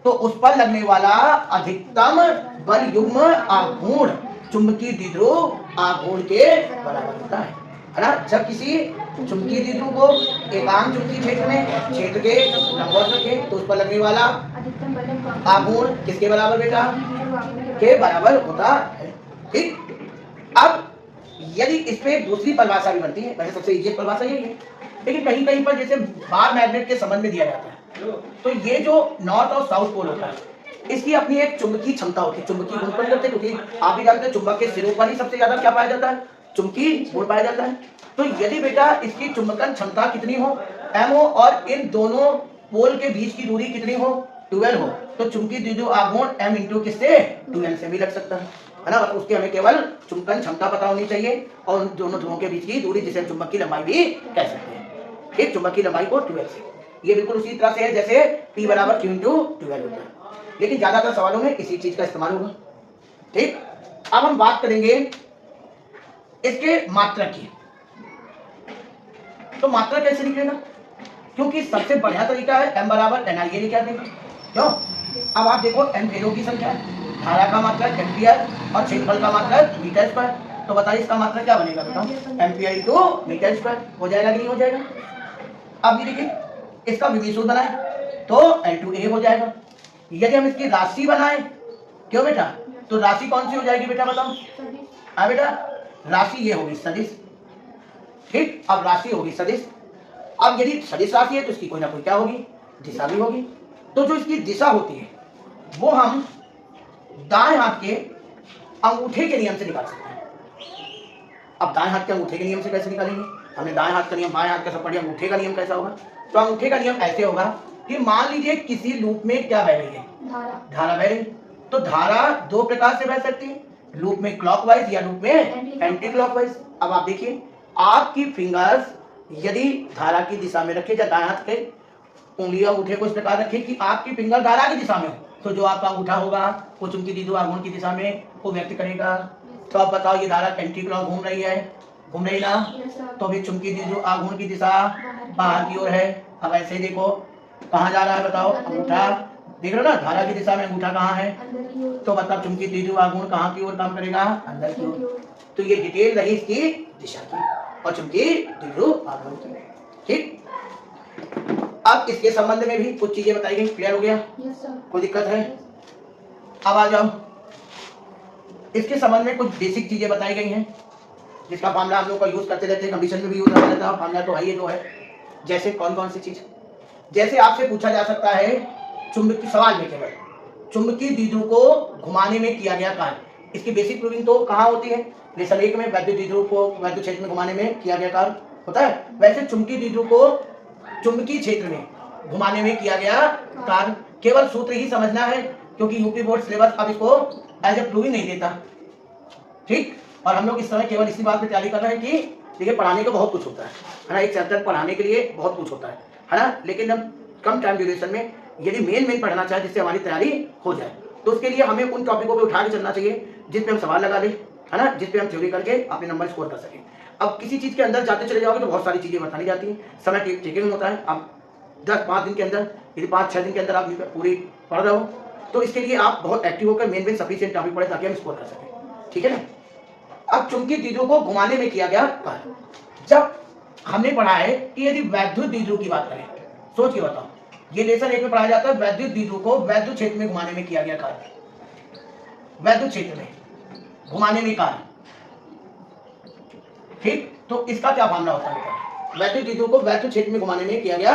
तो उस पर लगने वाला अधिकतम बल युग्म आघूर्ण चुंबकीय द्विध्रुव आघूर्ण के बराबर होता है ना। जब किसी चुंबकीय द्विध्रुव को एकांक चुंबकीय क्षेत्र में, क्षेत्र के लंबवत रखें तो उस पर लगने वाला आघूर्ण किसके बराबर बेटा, के बराबर होता है, ठीक। अब यदि इस पे दूसरी परिभाषा भी बनती है, वैसे सबसे इजी परिभाषा यही है, लेकिन कहीं कहीं पर जैसे बार मैग्नेट के संबंध में दिया जाता है, तो ये जो नॉर्थ और साउथ पोल होता है इसकी अपनी एक चुंबकीय क्षमता होती है, चुंबकीय गुण पर करते हैं, क्योंकि आप भी जानते हैं चुंबक के सिरों पर ही सबसे ज्यादा क्या पाया जाता है, चुंबकीय गुण पाया जाता है। तो यदि बेटा इसकी चुंबकन क्षमता कितनी हो, m हो, और इन दोनों पोल के बीच की दूरी कितनी हो, 12 हो, तो चुंबकीय द्विध्रुव आघूर्ण m इंटू किससे, 2n से भी लग सकता है ना। उसके हमें केवल चुंबकन क्षमता पता होनी चाहिए और उन दोनों ध्रुवों के बीच की दूरी जिसे चुंबक की लंबाई भी कह सकते हैं, ठीक, चुंबक की लंबाई को 12 से, ये बिल्कुल उसी तरह से है जैसे P बराबर Q इंटू 12 होता है, लेकिन ज्यादातर सवालों में इसी चीज का इस्तेमाल होगा, ठीक। अब हम बात करेंगे इसके मात्रक की, तो मात्रा कैसे निकलेगा, क्योंकि सबसे बढ़िया तरीका है m बराबर NiA निकाल देंगे, क्यों। अब आप देखो m भेदों की संख्या, धारा का मात्रक एम्पियर और क्षेत्रफल का मात्रक मीटर पर, तो बताइए इसका मात्रा क्या बनेगा बताओ, एम्पियर इनटू मीटर स्क्वायर। हो जाएगा कि नहीं हो जाएगा? अब ये देखिए इसका विभव सूत्र बनाए तो L2A हो जाएगा। यदि हम इसकी राशि बनाए, क्यों बेटा, तो राशि कौन सी हो जाएगी बेटा बताओ? हाँ बेटा, राशि ये होगी सदिश। ठीक, अब राशि होगी सदिश। अब यदि सदिश राशि है तो इसकी कोई ना कोई क्या होगी, दिशा भी होगी। तो जो इसकी दिशा होती है वो हम दाएं हाथ के अंगूठे के नियम से निकाल सकते हैं। अब दाएं हाथ के अंगूठे के नियम से कैसे निकालेंगे? हमने दाएं हाथ का नियम, बाएं हाथ का सब पढ़िया, अंगूठे का नियम कैसा होगा? तो अंगूठे का नियम ऐसे होगा कि मान लीजिए किसी लूप में क्या बह रही है, धारा बह रही। तो धारा दो प्रकार से बह सकती है, लूप में क्लॉकवाइज या लूप में एंटी क्लॉकवाइज। अब आप देखिए आपकी फिंगर्स यदि धारा की दिशा में रखे, या दाएं हाथ के उंगलियां अंगूठे को इस प्रकार रखे कि आपकी फिंगर धारा की दिशा में हो, तो जो आपका अंगूठा होगा वो चुंबकीय द्विध्रुव आघूर्ण की दिशा में वो व्यक्त करेगा। तो आप बताओ ये धारा एंटी क्लॉक घूम रही है, घूम रही ना, तो अभी चुंबकीय द्विध्रुव आघूर्ण की दिशा बाहर की ओर है। अब ऐसे ही देखो कहाँ जा रहा है बताओ, अंगूठा देख रहे हो ना, धारा की दिशा में अंगूठा कहाँ है, तो मतलब चुंबकीय द्विध्रुव आघूर्ण कहाँ की ओर काम करेगा, अंदर की ओर। तो ये डिटेल रही इसकी दिशा की और चुंबकीय द्विध्रुव आघूर्ण की। ठीक, अब इसके संबंध में भी कुछ चीजें बताई गई। क्लियर हो गया? कोई दिक्कत है? अब आ जाओ, इसके संबंध में कुछ बेसिक चीजें बताई गई हैं जिसका फार्मूला हम लोग का यूज करते रहते हैं, कंडीशन में भी यूज होता रहता है, फार्मूला तो है ही जो है। जैसे कौन कौन सी चीज, जैसे आपसे पूछा जा सकता है चुंबकीय सवाल में केवल चुंबकीय द्विध्रुव को घुमाने में किया गया कार्य, इसकी बेसिक प्रूविंग तो कहाँ होती है? लेसन 1 में वैद्युत द्विध्रुव को वैद्युत क्षेत्र में घुमाने में किया गया कार्य होता है। वैसे चुंबकीय द्विध्रुव को चुंबकीय क्षेत्र में घुमाने में किया गया कार्य, केवल सूत्र ही समझना है क्योंकि यूपी बोर्ड सिलेबस अब इसको एज ए प्रूविंग नहीं देता। ठीक, और हम लोग इस समय केवल इसी बात पे तैयारी कर रहे हैं कि देखिए पढ़ाने का बहुत कुछ होता है ना, एक चैप्टर पढ़ाने के लिए बहुत कुछ होता है ना, लेकिन हम कम टाइम ड्यूरेशन में यदि मेन पढ़ना चाहे जिससे हमारी तैयारी हो जाए, तो उसके लिए हमें उन टॉपिकों पे उठा के चलना चाहिए जिस पे हम सवाल लगा लें, है ना, जिस पे हम थ्योरी करके अपने नंबर स्कोर कर सकें। अब किसी चीज के अंदर जाते चले जाओगे तो बहुत सारी चीजें बतानी जाती हैं, समय टेकिंग होता है। आप 10-5 दिन के अंदर, यदि 5-6 दिन के अंदर आप पूरी पढ़ रहे हो तो इसके लिए आप बहुत एक्टिव होकर मेन सफिशिएंट टॉपिक पढ़े ताकि हम स्कोर कर सकें। ठीक है ना? अब चुंबकीय द्विध्रुव को घुमाने में किया गया कार्य, जब हमने पढ़ा है कि यदि वैद्युत द्विध्रुव की बात करें, सोच के बताओ, ये लेसन 1 में पढ़ाया जाता है वैद्युत द्विध्रुव को वैद्युत क्षेत्र में घुमाने में किया गया कार्य, वैद्युत क्षेत्र में घुमाने में कार्य। ठीक, तो इसका क्या फार्मूला होता है? वैद्युत द्विध्रुव को वैद्युत क्षेत्र में घुमाने में किया गया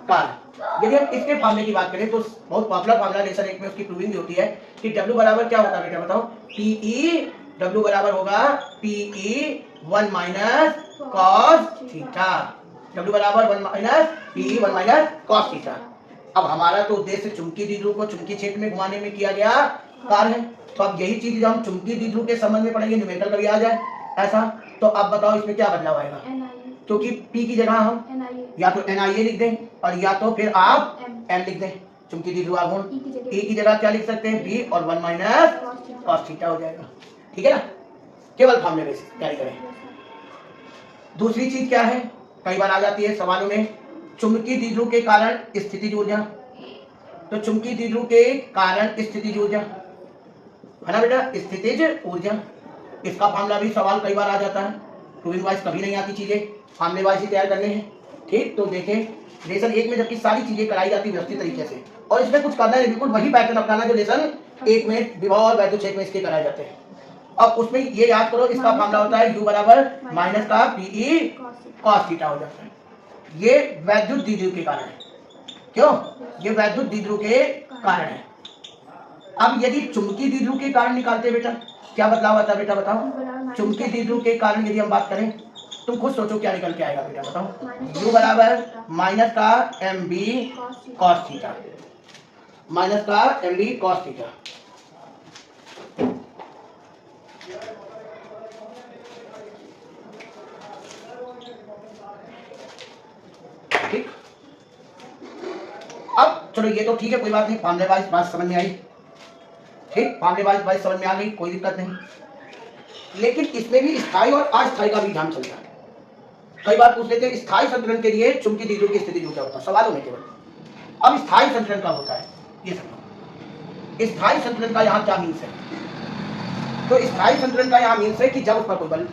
कार्य। यदि हम इसके फार्मूले की बात करें तो बहुत पॉपुलर फार्मूला लेसन 1 में उसकी प्रूविंग भी होती है कि W बराबर क्या होता है बेटा बताओ, PE, W बराबर होगा PE 1 minus cos theta, W बराबर 1 minus PE 1 minus cos theta. अब हमारा तो उद्देश्य चुंबकीय द्विध्रुव को चुंबकीय क्षेत्र में घुमाने में किया गया कार्य है, तो अब यही चीज जब हम चुंबकीय द्विध्रुव के संबंध में पढ़ेंगे, न्यूमेरिकल कभी आ जाए ऐसा, तो अब बताओ इसमें क्या बदलाव आएगा? क्योंकि P की जगह हम या तो NIA लिख दें और या तो फिर आप M लिख दें, चुंबकीय द्विध्रुव आघूर्ण। E की जगह क्या लिख सकते हैं? B और 1 माइनस कॉस थीटा हो जाएगा। ठीक है ना? केवल फार्मूले में तैयारी करें। दूसरी चीज क्या है, कई बार आ जाती है सवालों में, चुंबकीय द्विध्रुव के कारण स्थितिज ऊर्जा। तो चुंबकीय द्विध्रुव के कारण स्थितिज ऊर्जा है ना बेटा, स्थितिज ऊर्जा, इसका फार्मूला भी सवाल कई बार आ जाता है। प्रूविंग वाइज कभी नहीं आती चीजें, फार्मूले वाइज ही तैयार करने हैं। ठीक, तो देखें लेसन 1 में जबकि सारी चीजें कराई जाती व्यवस्थित तरीके से, और इसमें कुछ करना है, बिल्कुल वही पैटर्न अपनाना जो लेसन 1 में विभव और वैद्युत क्षेत्र में इसके कराए जाते हैं। अब उसमें ये याद करो, इसका फार्मूला होता है U बराबर माइनस का PE cos थीटा हो जाता है। ये वैद्युत द्विध्रुव के कारण है, क्यों? ये वैद्युत द्विध्रुव के कारण है। अब यदि चुंबकीय द्विध्रुव के कारण निकालते बेटा, क्या बदलाव आता है बेटा बताओ? चुंबकीय द्विध्रुव के कारण यदि हम बात करें, तुम खुद सोचो क्या निकल के आएगा बेटा बताओ? U बराबर माइनस का MB cos थीटा, माइनस का MB cos थीटा। ठीक, अब चलो ये तो ठीक है, कोई बात नहीं, फार्मूले वाइज बात समझ में आई। ठीक, फार्मूले वाइज बात समझ में आ गई, कोई दिक्कत नहीं। लेकिन इसमें भी स्थायी और अस्थायी का भी ध्यान चलता है। कई बार पूछ लेते हैं स्थायी संतुलन के लिए चुंबकीय द्विध्रुव की स्थिति क्या होता है, सवालों में केवल। अब स्थायी संतुलन का होता है ये समझो, स्थायी संतुलन का यहाँ क्या मीन्स है? तो स्थायी संतुलन का यहाँ मीन्स है कि जब उस पर कोई बल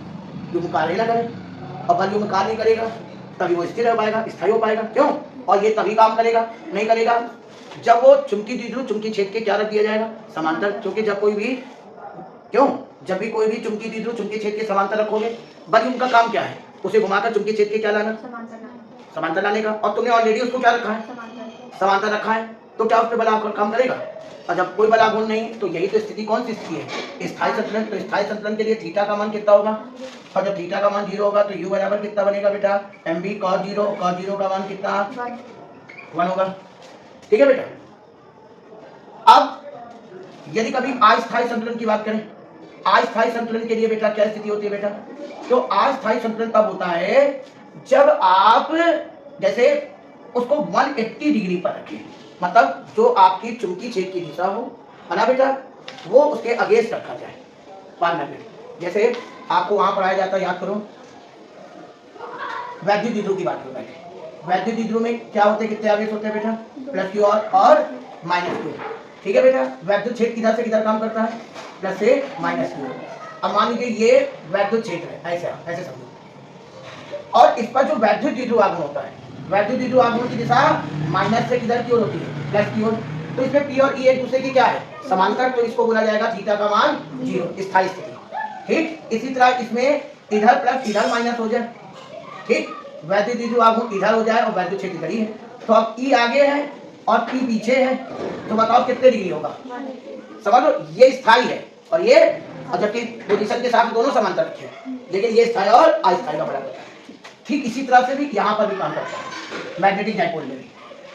युग्म कार्य ना करे, और बल युग्म कार्य नहीं करेगा तभी वो स्थिर हो पाएगा, स्थायी हो पाएगा। क्यों? और ये तभी काम करेगा, नहीं करेगा जब वो चुंबकीय द्विध्रुव चुंबकीय क्षेत्र के क्या रख दिया जाएगा, समांतर। क्योंकि जब कोई भी जब भी कोई भी चुंबकीय द्विध्रुव चुंबकीय क्षेत्र के समांतर रखोगे, बल युग्म का काम क्या है, उसे घुमाकर चुंबकीय क्षेत्र के क्या लाना, समांतर लाने का। और तुमने ऑलरेडी उसको क्या रखा है, समांतर रखा है, तो क्या उस पर बल काम करेगा। और जब कोई बलाघूर्ण नहीं, तो यही तो स्थिति कौन सी स्थिति है, स्थायी संतुलन। तो स्थायी संतुलन के लिए थीटा का मान कितना होगा, और जब थीटा का मान 0 होगा तो u बराबर कितना बनेगा बेटा, mb cos 0। cos 0 का मान कितना, 1 होगा। ठीक है बेटा। अब यदि कभी अस्थायी संतुलन की बात करें, अस्थायी संतुलन के लिए बेटा क्या स्थिति होती है बेटा, तो अस्थायी संतुलन तब होता है जब आप जैसे उसको 180 डिग्री पर रखें, मतलब जो आपकी चुंबकीय क्षेत्र की दिशा हो, है ना बेटा, वो उसके अगेंस्ट रखा जाए। पारमैग्नेट जैसे आपको वहां पढ़ाया जाता है, याद करो, वैद्युत द्विध्रुव की बात करो। वैद्युत द्विध्रुव में क्या होते हैं, कितने आवेश होते हैं बेटा, प्लस की और माइनस की। ठीक है बेटा। वैद्युत क्षेत्र किधर से किधर काम करता है, प्लस से माइनस की। अब मान लीजिए ये वैद्युत क्षेत्र है, ऐसे समझो, और इस पर जो वैद्युत द्विध्रुव आगमन होता है, वैद्युत द्विध्रुव आगमन की दिशा माइनस से किधर की ओर होती है, प्लस की ओर। तो इसमें P और E एक दूसरे की क्या है, समांतर। तो इसको बोला जाएगा थीटा का मान 0, स्थायी स्थिति। ठीक। इसी तरह इसमें इधर प्लस इधर माइनस हो जाए। ठीक। वैद्युत द्विध्रुव आगमन इधर हो जाए और वैद्युत क्षेत्र इधर ही है। तो अब E आगे है और P पीछे है, तो बताओ कितने डिग्री होगा। समझ लो, ये स्थायी है और ये, और जबकि पोजीशन के साथ दोनों समांतर रखे, लेकिन ये स्थायी और अस्थायी का बड़ा होता है। ठीक इसी तरह से भी यहाँ पर भी काम करता है मैग्नेटिक डाइपोल में भी।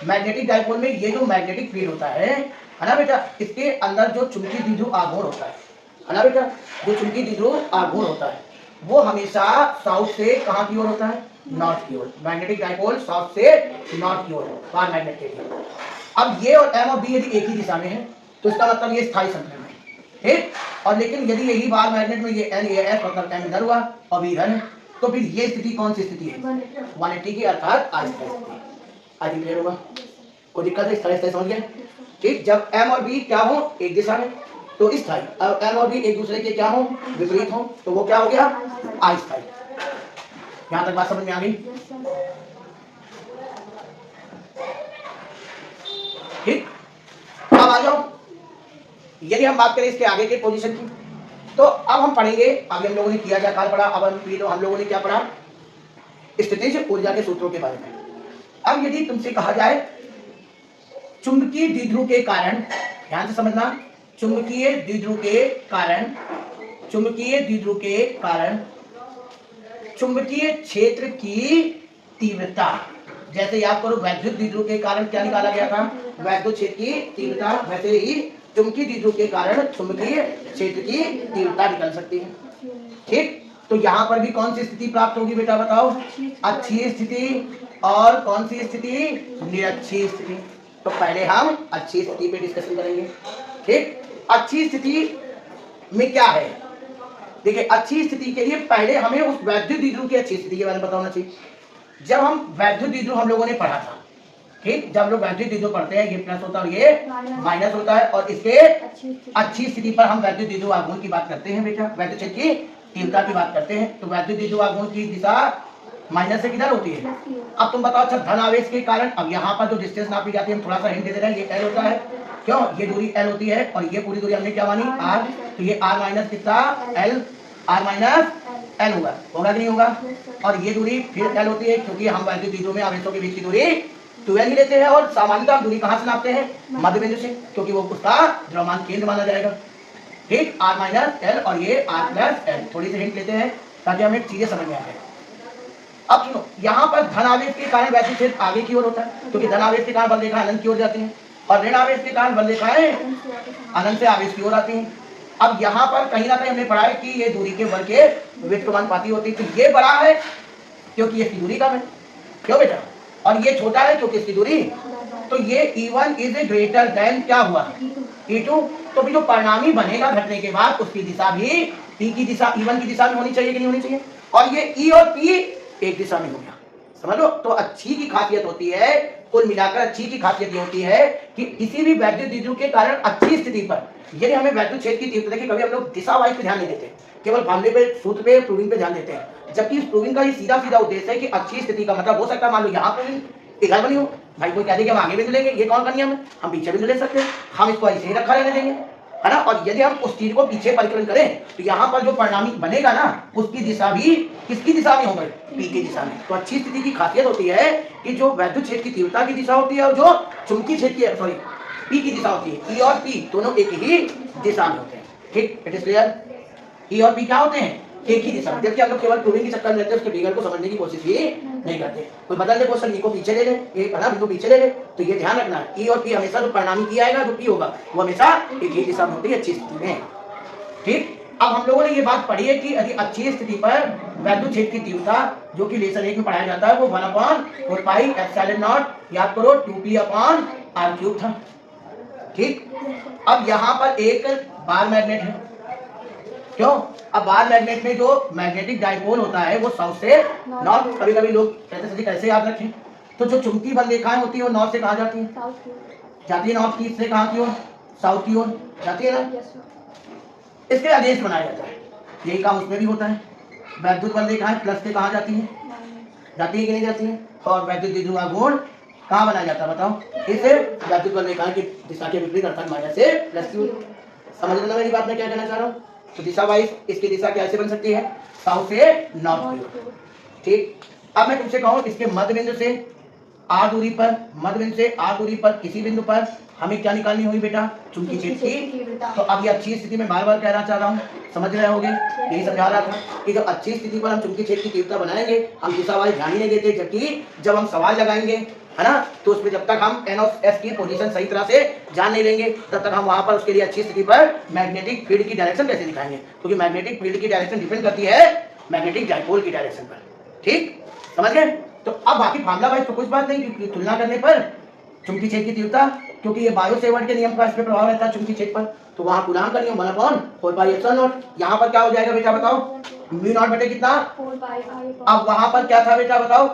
मैग्नेटिक डाइपोल में ये जो मैग्नेटिक फील्ड होता है ना बेटा, इसके अंदर जो चुंबकीय द्विध्रुव आघूर्ण होता है ना बेटा, जो चुंबकीय द्विध्रुव आघूर्ण होता है वो हमेशा साउथ से कहाँ की ओर होता है, नॉर्थ की ओर। मैग्नेटिक डाइपोल साउथ से नॉर्थ की ओर पार मैग्नेट के लिए। अब ये और M और B यदि एक ही दिशा में है तो इसका मतलब ये स्थायी संतुलन है। ठीक। और लेकिन यदि यही बार मैग्नेट में ये N ये S मतलब M इधर हुआ और B इधर है, तो फिर ये स्थिति कौन सी स्थिति है, 180 की, अर्थात अस्थायी स्थिति। आज क्लियर होगा, कोई दिक्कत है, स्थायी समझ गए। ठीक। जब M और B क्या हो, एक दिशा में, तो स्थायी। अब M और B एक दूसरे के क्या हो, विपरीत हो, तो वो क्या हो गया, अस्थायी। यहां तक बात समझ में आ गई। ठीक। अब आ जाओ, यदि हम बात करें इसके आगे के पोजीशन की, तो अब हम पढ़ेंगे, अभी हम लोगों ने किया क्या काल पढ़ा, अब हम लोगों ने क्या पढ़ा, स्थितिज ऊर्जा के सूत्रों के बारे में। अब यदि तुमसे कहा जाए चुंबकीय द्विध्रुव के कारण, ध्यान से समझना, चुंबकीय द्विध्रुव के कारण, चुंबकीय द्विध्रुव के कारण चुंबकीय क्षेत्र की तीव्रता, जैसे याद करो वैद्युत द्विध्रुव के कारण क्या निकाला गया था, वैद्युत क्षेत्र की तीव्रता, वैसे ही चुंबकीय द्विध्रुव के कारण चुंबकीय क्षेत्र की तीव्रता निकल सकती है। ठीक। तो यहाँ पर भी कौन सी स्थिति प्राप्त होगी बेटा, बताओ, अच्छी स्थिति, और कौन सी स्थिति, निरक्षीय स्थिति। तो पहले हम अच्छी स्थिति पे डिस्कशन करेंगे। ठीक। अच्छी स्थिति में क्या है, देखिए, अच्छी स्थिति के लिए पहले हमें उस वैद्युत द्विध्रुव की अच्छी स्थिति के बारे में पता होना चाहिए। जब हम वैद्युत द्विध्रुव हम लोगों ने पढ़ा था, ठीक, जब लोग वैद्युत द्विध्रुव पढ़ते हैं, ये प्लस होता है और ये माइनस होता है, और इसके अच्छी स्थिति पर हम वैद्युत द्विध्रुव आघूर्ण की बात करते हैं बेटा, वैद्युत क्षेत्र की तीव्रता की बात करते हैं। तो वैद्युत द्विध्रुव आघूर्ण की दिशा माइनस से किधर होती है। अब तुम बताओ, अच्छा, धन आवेश के कारण, अब यहाँ पर जो डिस्टेंस नापी जाती है, हम थोड़ा सा हिंट दे दे रहे हैं, ये L होता है, क्यों, ये दूरी L होती है, और ये पूरी दूरी हमने क्या मानी, R, तो ये R माइनस कितना, L, R माइनस L होगा कि नहीं होगा। और ये दूरी फिर L होती है, क्योंकि हम वैद्युत द्विध्रुव में आवेशों के बीच की दूरी 12 ही लेते हैं, और सामान्यतः हम दूरी कहाँ से नापते हैं, मध्य बिंदु से, क्योंकि वो उसका द्रव्यमान केंद्र माना जाएगा। ठीक। R माइनस L और ये R प्लस L, थोड़ी सी हिंट लेते हैं ताकि हमें चीजें समझ में आ जाए। अब सुनो, यहाँ पर धन आवेश के कारण वैद्युत क्षेत्र आगे की ओर होता है, क्योंकि धन आवेश के कारण बल रेखा अनंत की ओर जाती है, और ऋण आवेश के कारण बल रेखाएं अनंत से आवेश की ओर आती हैं। अब यहाँ पर कहीं ना कहीं हमने पढ़ा है कि ये दूरी के बल के व्युत्क्रमानुपाती होती है। तो ये बड़ा है क्योंकि इसकी दूरी कम है, क्यों बेटा, और ये छोटा है क्योंकि इसकी दूरी, तो ये E1 इज ग्रेटर देन क्या हुआ, E2। तो भी जो परिणामी बनेगा घटने के बाद, उसकी दिशा भी P की दिशा, E1 की दिशा में होनी चाहिए कि नहीं होनी चाहिए, और ये E और P एक दिशा में हो गया। समझ लो, तो अच्छी की खासियत होती है कुल मिलाकर अच्छी की खासियत ये होती है कि किसी भी वैद्युत द्विध्रुव के कारण अच्छी स्थिति पर यदि हमें वैद्युत क्षेत्र की तीव्रता, देखिए कभी हम लोग दिशा वाइज पे ध्यान नहीं देते, केवल फॉर्मूले पे, सूत्र पे, प्रूविंग पे ध्यान देते हैं, जबकि इस प्रूविंग का ये सीधा सीधा उद्देश्य है कि अच्छी स्थिति का मतलब हो सकता है मान लो यहाँ प्रूविंग इधर बनी हो, भाई कोई कह दे कि हम आगे बिंदु लेंगे, ये कौन का नियम है, हम पीछे बिंदु ले सकते हैं, हम इसको ऐसे ही रखा रहने देंगे, है ना। और यदि हम उस चीज को पीछे परिक्रमण करें तो यहाँ पर जो परिणामी बनेगा ना उसकी दिशा भी किसकी दिशा में होगी, पी की दिशा में। तो अच्छी स्थिति की खासियत होती है कि जो वैद्युत क्षेत्र की तीव्रता की दिशा होती है और जो चुंबकीय क्षेत्र की, सॉरी, पी की दिशा होती है, ई और पी दोनों एक ही दिशा में होते हैं। ठीक, इट इज क्लियर। ई और पी क्या होते हैं, एक ही दिशा में। जबकि हम लोग केवल प्रूविंग के चक्कर में रहते हैं, उसके फिगर को समझने की कोशिश ही नहीं करते। कोई बदल दे क्वेश्चन, ई को पीछे ले ले, एक है ना बिंदु पीछे ले ले, तो ये ध्यान रखना ई और पी हमेशा जो परिणामी पी आएगा, जो पी होगा वो हमेशा एक ही दिशा में होती है अच्छी स्थिति में। ठीक, अब हम लोगों ने ये बात पढ़ी है कि यदि अच्छी स्थिति पर वैद्युत क्षेत्र की तीव्रता, जो कि लेसन 1 में पढ़ाया जाता है, वो 1/4 पाई एप्सिलॉन नॉट, याद करो 2p/r³ था। ठीक, अब यहाँ पर एक बार मैग्नेट है, क्यों, अब बार मैग्नेट में जो मैग्नेटिक डाइपोल होता है वो साउथ से नॉर्थ, कभी कभी लोग कहते हैं कैसे याद रखें, तो जो चुंबकीय बल रेखाएं होती है वो नॉर्थ से कहाँ जाती है, जाती है नॉर्थ की से कहाँ की ओर, साउथ की ओर जाती है ना। इसके आदेश बनाया जाता है, यही काम उसमें भी होता है। वैद्युत बल रेखाएं प्लस से कहाँ जाती है, जाती है कि नहीं जाती है, और वैद्युत द्विध्रुव आघूर्ण कहाँ बनाया जाता है बताओ, इसे वैद्युत बल रेखाएं की दिशा के विपरीत अर्थात माइनस से प्लस की ओर। समझ लेना मेरी बात, मैं क्या कहना चाह रहा हूँ। तो दिशा वाइज इसकी दिशा कैसे बन सकती है, साउथ से नॉर्थ की ओर। ठीक, अब मैं तुमसे कहूँ इसके मध्य बिंदु से आर दूरी पर, मध्य बिंदु से आर दूरी पर किसी बिंदु पर हमें क्या निकालनी होगी बेटा, चुंबकीय क्षेत्र की। तो अब ये अच्छी स्थिति में बार बार कहना चाह रहा हूँ, समझ रहे होगे, यही समझा रहा था कि जब अच्छी स्थिति पर हम चुंबकीय क्षेत्र की तीव्रता बनाएंगे हम दिशा वाइज ध्यान ही नहीं देते, जबकि जब हम सवाल लगाएंगे, है ना, तो उसमें जब तक हम एन ऑफ एस की पोजीशन सही तरह से जान नहीं लेंगे तब तक हम वहां पर उसके लिए अच्छी स्थिति पर मैग्नेटिक फील्ड की डायरेक्शन कैसे दिखाएंगे, क्योंकि मैग्नेटिक फील्ड की डायरेक्शन डिपेंड करती है मैग्नेटिक डाइपोल की डायरेक्शन पर। ठीक, समझ गए। तो अब बाकी फार्मूला वाइज तो कुछ बात नहीं, क्योंकि तुलना करने पर चुंबकीय क्षेत्र की तीव्रता, क्योंकि ये बायो सेवर्ट के नियम का इस पर प्रभाव रहता है चुंबकीय क्षेत्र पर, तो वहां कूलाम का नियम 1/4 पाई एप्सिलॉन नॉट। यहाँ पर क्या हो जाएगा बेटा बताओ, म्यू नॉट बटे कितना, 4 पाई r। अब वहां पर क्या था बेटा बताओ,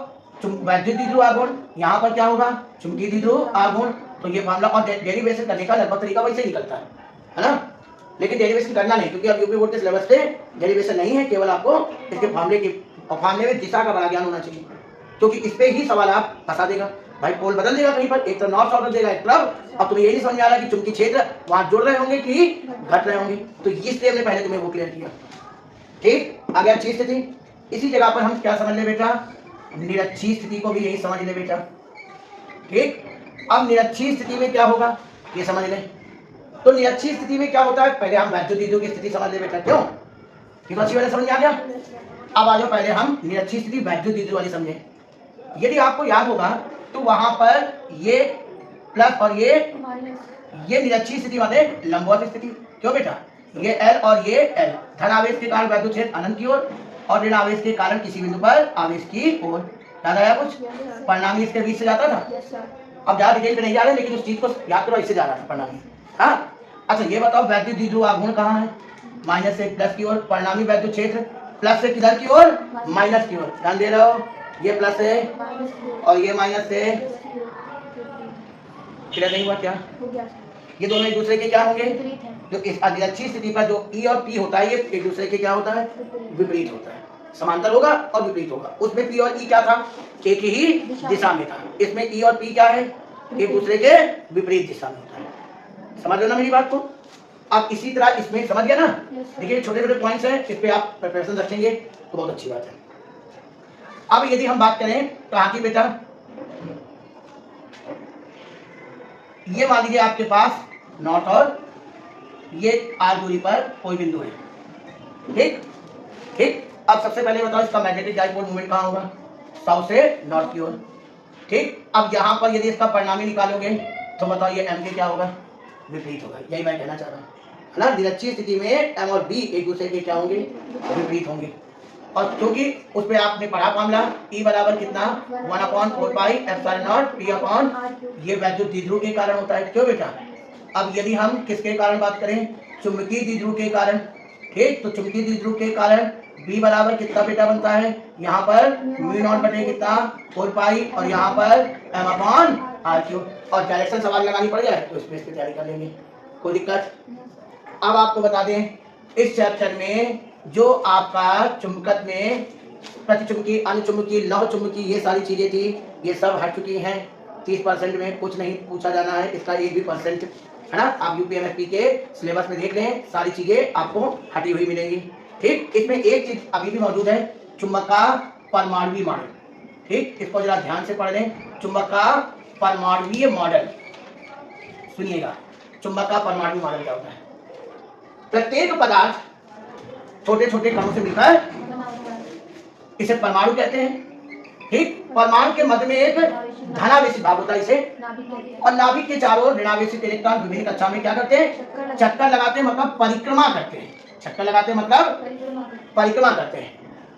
वैद्युत द्विध्रुव आघूर्ण, यहाँ पर क्या होगा, चुंबकीय द्विध्रुव आघूर्ण। तो ये मामला, और डेरिवेशन करने का लगभग तरीका वैसे ही निकलता है ना, लेकिन डेरिवेशन करना नहीं, क्योंकि अब यूपी बोर्ड के सिलेबस पे डेरिवेशन नहीं है, केवल आपको इसके फार्मूले में दिशा का बड़ा ज्ञान होना चाहिए, क्योंकि इस पे ही सवाल आप फंसा देगा। भाई पोल बदल देगा कहीं पर, एक तो नॉर्थ साउथ देगा, एक तरफ। अब तुम्हें यही नहीं समझ आ रहा कि चुंबकीय क्षेत्र वहां जुड़ रहे होंगे कि घट रहे होंगे, तो इसलिए हमने पहले तुम्हें वो क्लियर किया। ठीक, आगे अच्छी स्थिति, इसी जगह पर हम क्या समझ ले बेटा, निरक्षी स्थिति को भी यही समझ ले बेटा। ठीक, अब निरक्षी स्थिति में क्या होगा ये समझ ले। तो निरक्षी स्थिति में क्या होता है, पहले हम वैद्युत द्विध्रुव की स्थिति समझ ले बेटा, क्यों, अच्छी वाले समझ में आ गया। अब आ जाओ पहले हम निरक्षी स्थिति वैद्युत द्विध्रुव वाली समझे। यदि आपको याद होगा तो वहां पर ये प्लस और ये निरक्षी स्थिति वाले लंबवत स्थिति, क्यों बेटा, ये L और ये L धन आवेश के कारण वैद्युत क्षेत्र अनंत की ओर और ऋण आवेश के कारण किसी बिंदु पर आवेश की ओर। याद आया कुछ, परिणामी इसके बीच से जाता था। अब ज्यादा डिटेल पे नहीं जा रहे, लेकिन उस चीज को याद करो, इससे जा रहा था परिणामी। हाँ, अच्छा ये बताओ वैद्युत द्विध्रुव आघूर्ण कहाँ है, माइनस से प्लस की ओर, परिणामी वैद्युत क्षेत्र प्लस से किधर की ओर, माइनस की ओर। ध्यान दे रहे हो, ये प्लस है और ये माइनस है, क्लियर नहीं हुआ क्या, ये दोनों एक दूसरे के क्या होंगे, जो इस अच्छी स्थिति पर जो ई और पी होता है ये एक दूसरे के क्या होता है, विपरीत होता है, समांतर होगा और विपरीत होगा। उसमें पी और ई क्या था, एक ही दिशा में था, इसमें ई और पी क्या है, एक दूसरे के विपरीत दिशा में होता है। समझ लो ना मेरी बात को। अब इसी तरह इसमें समझ गया ना, देखिए छोटे छोटे पॉइंट्स हैं, इस पे आप प्रिपरेशन रखेंगे तो बहुत अच्छी बात है। अब यदि हम बात करें तो आगे बेटा ये मान लीजिए आपके पास नॉर्थ और ये आर दूरी पर कोई बिंदु है। ठीक ठीक, अब सबसे पहले बताओ इसका मैग्नेटिक डाइपोल मूवमेंट कहाँ होगा, साउथ से नॉर्थ की ओर। ठीक, अब यहाँ पर यदि इसका परिणामी निकालोगे तो बताओ ये एम के क्या होगा, विपरीत होगा। यही मैं कहना चाह रहा हूँ, है ना। निरक्षीय स्थिति में एम और बी एक दूसरे के क्या होंगे, विपरीत होंगे। और क्योंकि उस पर आपने पढ़ा मामला E बराबर कितना 1/4 pi epsilon not P upon, ये वैद्युत द्विध्रुव के कारण होता है, क्यों बेटा। अब यदि हम किसके कारण बात करें, चुंबकीय द्विध्रुव के कारण। ठीक, तो चुंबकीय द्विध्रुव के कारण बी बराबर कितना बेटा बनता है, यहाँ पर म्यू नॉट बटे कितना 4 पाई और यहाँ पर एम अपॉन आर क्यूब। और डायरेक्शन सवाल लगानी पड़ जाए तो इस पे तैयारी कर लेंगे, कोई दिक्कत। अब आपको बता दें इस चैप्टर में जो आपका चुंबकत्व में प्रतिचुंबकी, अनुचुंबकी, लौह चुंबकी ये सारी चीजें थी, ये सब हट चुकी हैं। 30% में कुछ नहीं पूछा जाना है, इसका 1% है ना। आप यूपीएमएसपी के सिलेबस में देख लें, सारी चीजें आपको हटी हुई मिलेंगी। ठीक, इसमें एक चीज अभी भी मौजूद है, चुंबक का परमाणुवीय मॉडल। ठीक, इसको जरा ध्यान से पढ़ लें, चुंबक का परमाणुवीय मॉडल। सुनिएगा, चुंबक का परमाणुवीय मॉडल क्या होता है। प्रत्येक पदार्थ छोटे छोटे कणों से मिलकर इसे परमाणु कहते हैं। ठीक, परमाणु के मध्य में एक धनावेशित भाग होता है इसे, और नाभिक के चारों ओर ऋणावेशित इलेक्ट्रॉन विभिन्न कक्षा में क्या करते हैं, चक्कर लगाते हैं, मतलब परिक्रमा करते हैं। चक्कर लगाते हैं मतलब परिक्रमा करते हैं।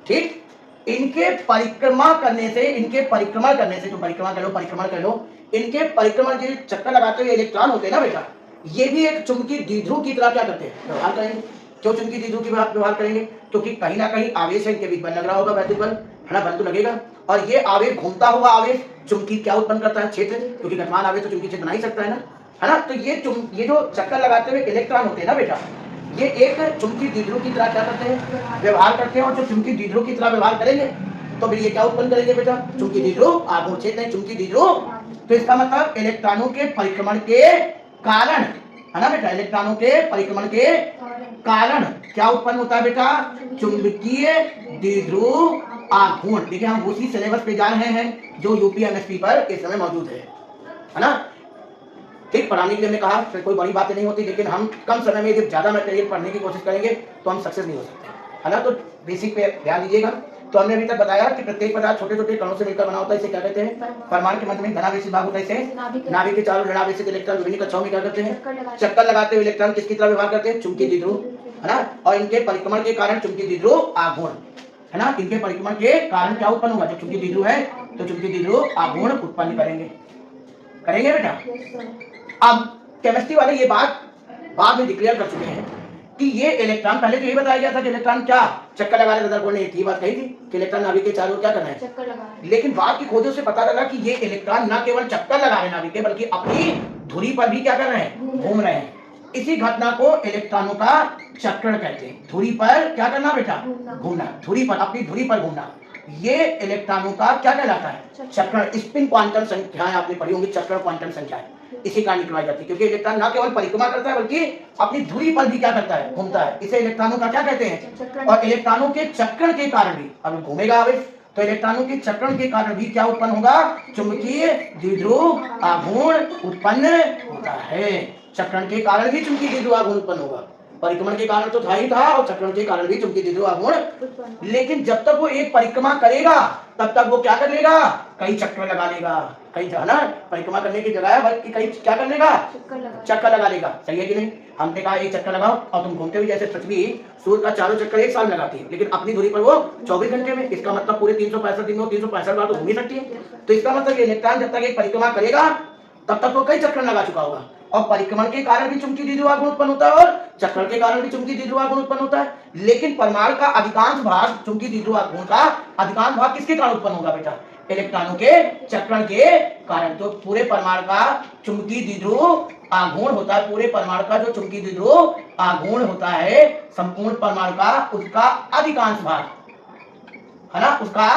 ठीक, इनके परिक्रमा करने से, इनके परिक्रमण करने से, जो परिक्रमा कर लो, परिक्रमण कर लो, इनके परिक्रमण जो चक्कर लगाते हुए इलेक्ट्रॉन होते हैं ना बेटा, ये भी एक चुंबकीय द्विध्रुव की तरह क्या करते हैं, व्यवहार करेंगे। क्यों चुंबकीय द्विध्रुव की व्यवहार करेंगे, क्योंकि कहीं ना कहीं आवेश है, इनके बीच बल लग रहा होगा, वैद्युत बल है ना, बल तो लगेगा। और ये आवेश, घूमता हुआ आवेश चुंबकीय क्या उत्पन्न करता है, क्षेत्र, क्योंकि गतिमान आवेश तो चुंबकीय क्षेत्र बना ही सकता है ना। तो ये जो चक्कर लगाते हुए इलेक्ट्रॉन होते हैं ना बेटा, ये एक चुंबकीय द्विध्रुव की तरह क्या करते हैं, व्यवहार करते हैं। और जो चुंबकीय द्विध्रुव की तरह व्यवहार करेंगे तो फिर ये क्या उत्पन्न करेंगे बेटा, चुंबकीय द्विध्रुव आघूर्ण क्षेत्र, नहीं चुंबकीय द्विध्रुव। तो इसका मतलब इलेक्ट्रॉनों के परिक्रमण के कारण है ना बेटा, इलेक्ट्रॉनों के परिक्रमण के कारण क्या उत्पन्न होता है बेटा, चुंबकीय द्विध्रुव आघूर्ण। देखिए हम उसी सिलेबस पे जा रहे हैं जो यूपीएमएसपी पर इस समय मौजूद है ना। ठीक, पढ़ाने के लिए हमने कहा कोई बड़ी बातें नहीं होती, लेकिन हम कम समय में जब ज्यादा मटेरियल पढ़ने की कोशिश करेंगे तो हम सक्सेस नहीं हो सकते, है ना। तो बेसिक पे ध्यान दीजिएगा। तो हमने अभी तक बताया कि प्रत्येक पदार्थ छोटे छोटे कणों से मिलकर बना होता है, इसे क्या कहते हैं, परमाणु के मध्य में धनावेशित भाग होता है, इसे नाभिक के चारों ऋणावेशित इलेक्ट्रॉन विभिन्न कक्षाओं में क्या करते हैं, चक्कर लगाते हुए इलेक्ट्रॉन किसकी तरह व्यवहार करते हैं, चुंबकीय द्विध्रुव, है ना। और इनके परिक्रमण के कारण चुंबकीय द्विध्रुव आघूर्ण, है ना, इनके परिक्रमण के कारण क्या उत्पन्न होगा, जब चुंबकीय द्विध्रुव है तो चुंबकीय द्विध्रुव आघूर्ण उत्पन्न करेंगे बेटा। अब केमिस्ट्री वाले ये बात बाद में डिक्लेयर कर चुके हैं कि ये इलेक्ट्रॉन, पहले तो यही बताया गया था कि इलेक्ट्रॉन क्या चक्कर लगा रहे, दर्पण ने ये बात कही थी कि इलेक्ट्रॉन नाभिक के चारों क्या करना है, चक्कर लगा। लेकिन बाद की खोजों से पता चला कि ये इलेक्ट्रॉन न केवल चक्कर लगा रहे नाभिक के, बल्कि अपनी धुरी पर भी क्या कर रहे हैं, घूम रहे हैं। इसी घटना को इलेक्ट्रॉनों का चक्रण कहते हैं। धुरी पर क्या करना बेटा, घूमना, धुरी पर, अपनी धुरी पर घूमना, ये इलेक्ट्रॉनों का क्या कहलाता है, चक्रण। स्पिन क्वांटम संख्याएं आपने पढ़ी होंगी, चक्रण क्वांटम संख्याएं इसी कारण निकलवाई जाती है, क्योंकि इलेक्ट्रॉन न केवल परिक्रमा करता है बल्कि अपनी धुरी पर भी क्या करता है, घूमता है। इसे इलेक्ट्रॉनों का क्या कहते हैं। और इलेक्ट्रॉनों के चक्रण के कारण भी, अब घूमेगा आवेश तो इलेक्ट्रॉनों के चक्रण के कारण भी क्या उत्पन्न होगा, चुंबकीय द्विध्रुव आघूर्ण उत्पन्न होता है। चक्रण के कारण भी चुंबकीय द्विध्रुव आघूर्ण उत्पन्न होगा, परिक्रमण के कारण तो था ही था, और चक्रण के कारण भी चुंबकीय द्विध्रुव आघूर्ण। लेकिन जब तक वो एक परिक्रमा करेगा तब तक वो क्या कर लेगा, कई चक्कर लगा लेगा, कई है ना, परिक्रमा करने की जगह बल्कि कई क्या कर लेगा, चक्कर लगा लेगा। सही है कि नहीं। हमने कहा एक चक्कर लगाओ, और तुम घूमते हुए, जैसे पृथ्वी सूर्य का चारों चक्कर एक साल लगाती है, लेकिन अपनी दूरी पर वो 24 घंटे में, इसका मतलब पूरे 365 दिन में 365 बार तो घूम ही सकती है। तो इसका मतलब इलेक्ट्रॉन जब तक एक परिक्रमा करेगा तब तक वो कई चक्कर लगा चुका होगा, और परिक्रमण के कारण भी चुंबकीय द्विध्रुव आघूर्ण उत्पन्न होता है, और चक्रण के कारण भी चुंबकीय द्विध्रुव आघूर्ण उत्पन्न होता है। लेकिन परमाणु का अधिकांश भाग, चुंबकीय द्विध्रुव आघूर्ण का अधिकांश भाग किसके कारण उत्पन्न होगा बेटा, इलेक्ट्रॉनों के चक्रण के कारण। तो पूरे परमाणु का चुंबकीय द्विध्रुव आघूर्ण होता है, पूरे परमाणु का जो चुंबकीय द्विध्रुव आघूर्ण होता है, संपूर्ण परमाणु का उसका अधिकांश भाग, है ना, उसका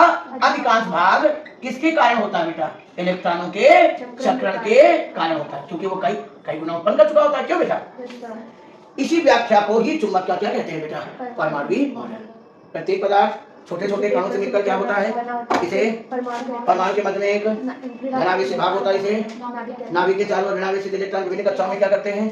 अधिकांश भाग किसके कारण होता है बेटा, इलेक्ट्रॉनों के चक्रण के कारण होता है, क्योंकि वो कई गुना उत्पन्न कर चुका होता है। क्यों बेटा, इसी व्याख्या को ही चुंबक का क्या कहते हैं बेटा, परमाणुवीय मॉडल। प्रत्येक पदार्थ छोटे छोटे कणों से मिलकर क्या होता है, इसे परमाणु के मध्य में एक धनावेशित भाग होता है, इसे नाभिक के चारों ऋणावेशित इलेक्ट्रॉन विभिन्न कक्षाओं में क्या करते हैं,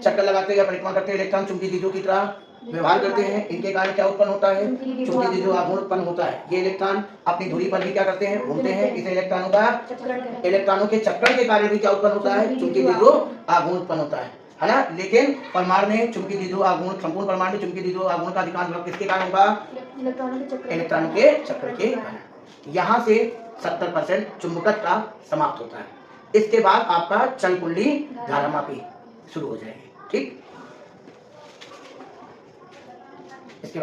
चक्कर लगाते हैं या परिक्रमा करते हैं। इलेक्ट्रॉन चुंबकीय द्विध्रुव की तरह व्यवहार करते हैं, इनके कारण क्या उत्पन्न होता है, चुंबकीय द्विध्रुव आघूर्ण उत्पन्न होता है। ये इलेक्ट्रॉन अपनी धुरी पर भी क्या करते हैं, घूमते हैं। इसे इलेक्ट्रॉनों के चक्कर के कारण भी क्या उत्पन्न होता है, चुंबकीय द्विध्रुव आघूर्ण उत्पन्न होता है ना। लेकिन परमाणु में चुंबकीय द्विध्रुव आघूर्ण, संपूर्ण परमाणु में चुंबकीय द्विध्रुव आघूर्ण का अधिकांश भाग किसके कारण होगा, इलेक्ट्रॉनों के चक्कर के कारण। यहाँ से 70% चुंबकत्व का समाप्त होता है। इसके बाद आपका चल कुंडली धारामापी शुरू हो जाएगी। ठीक, इसके बाद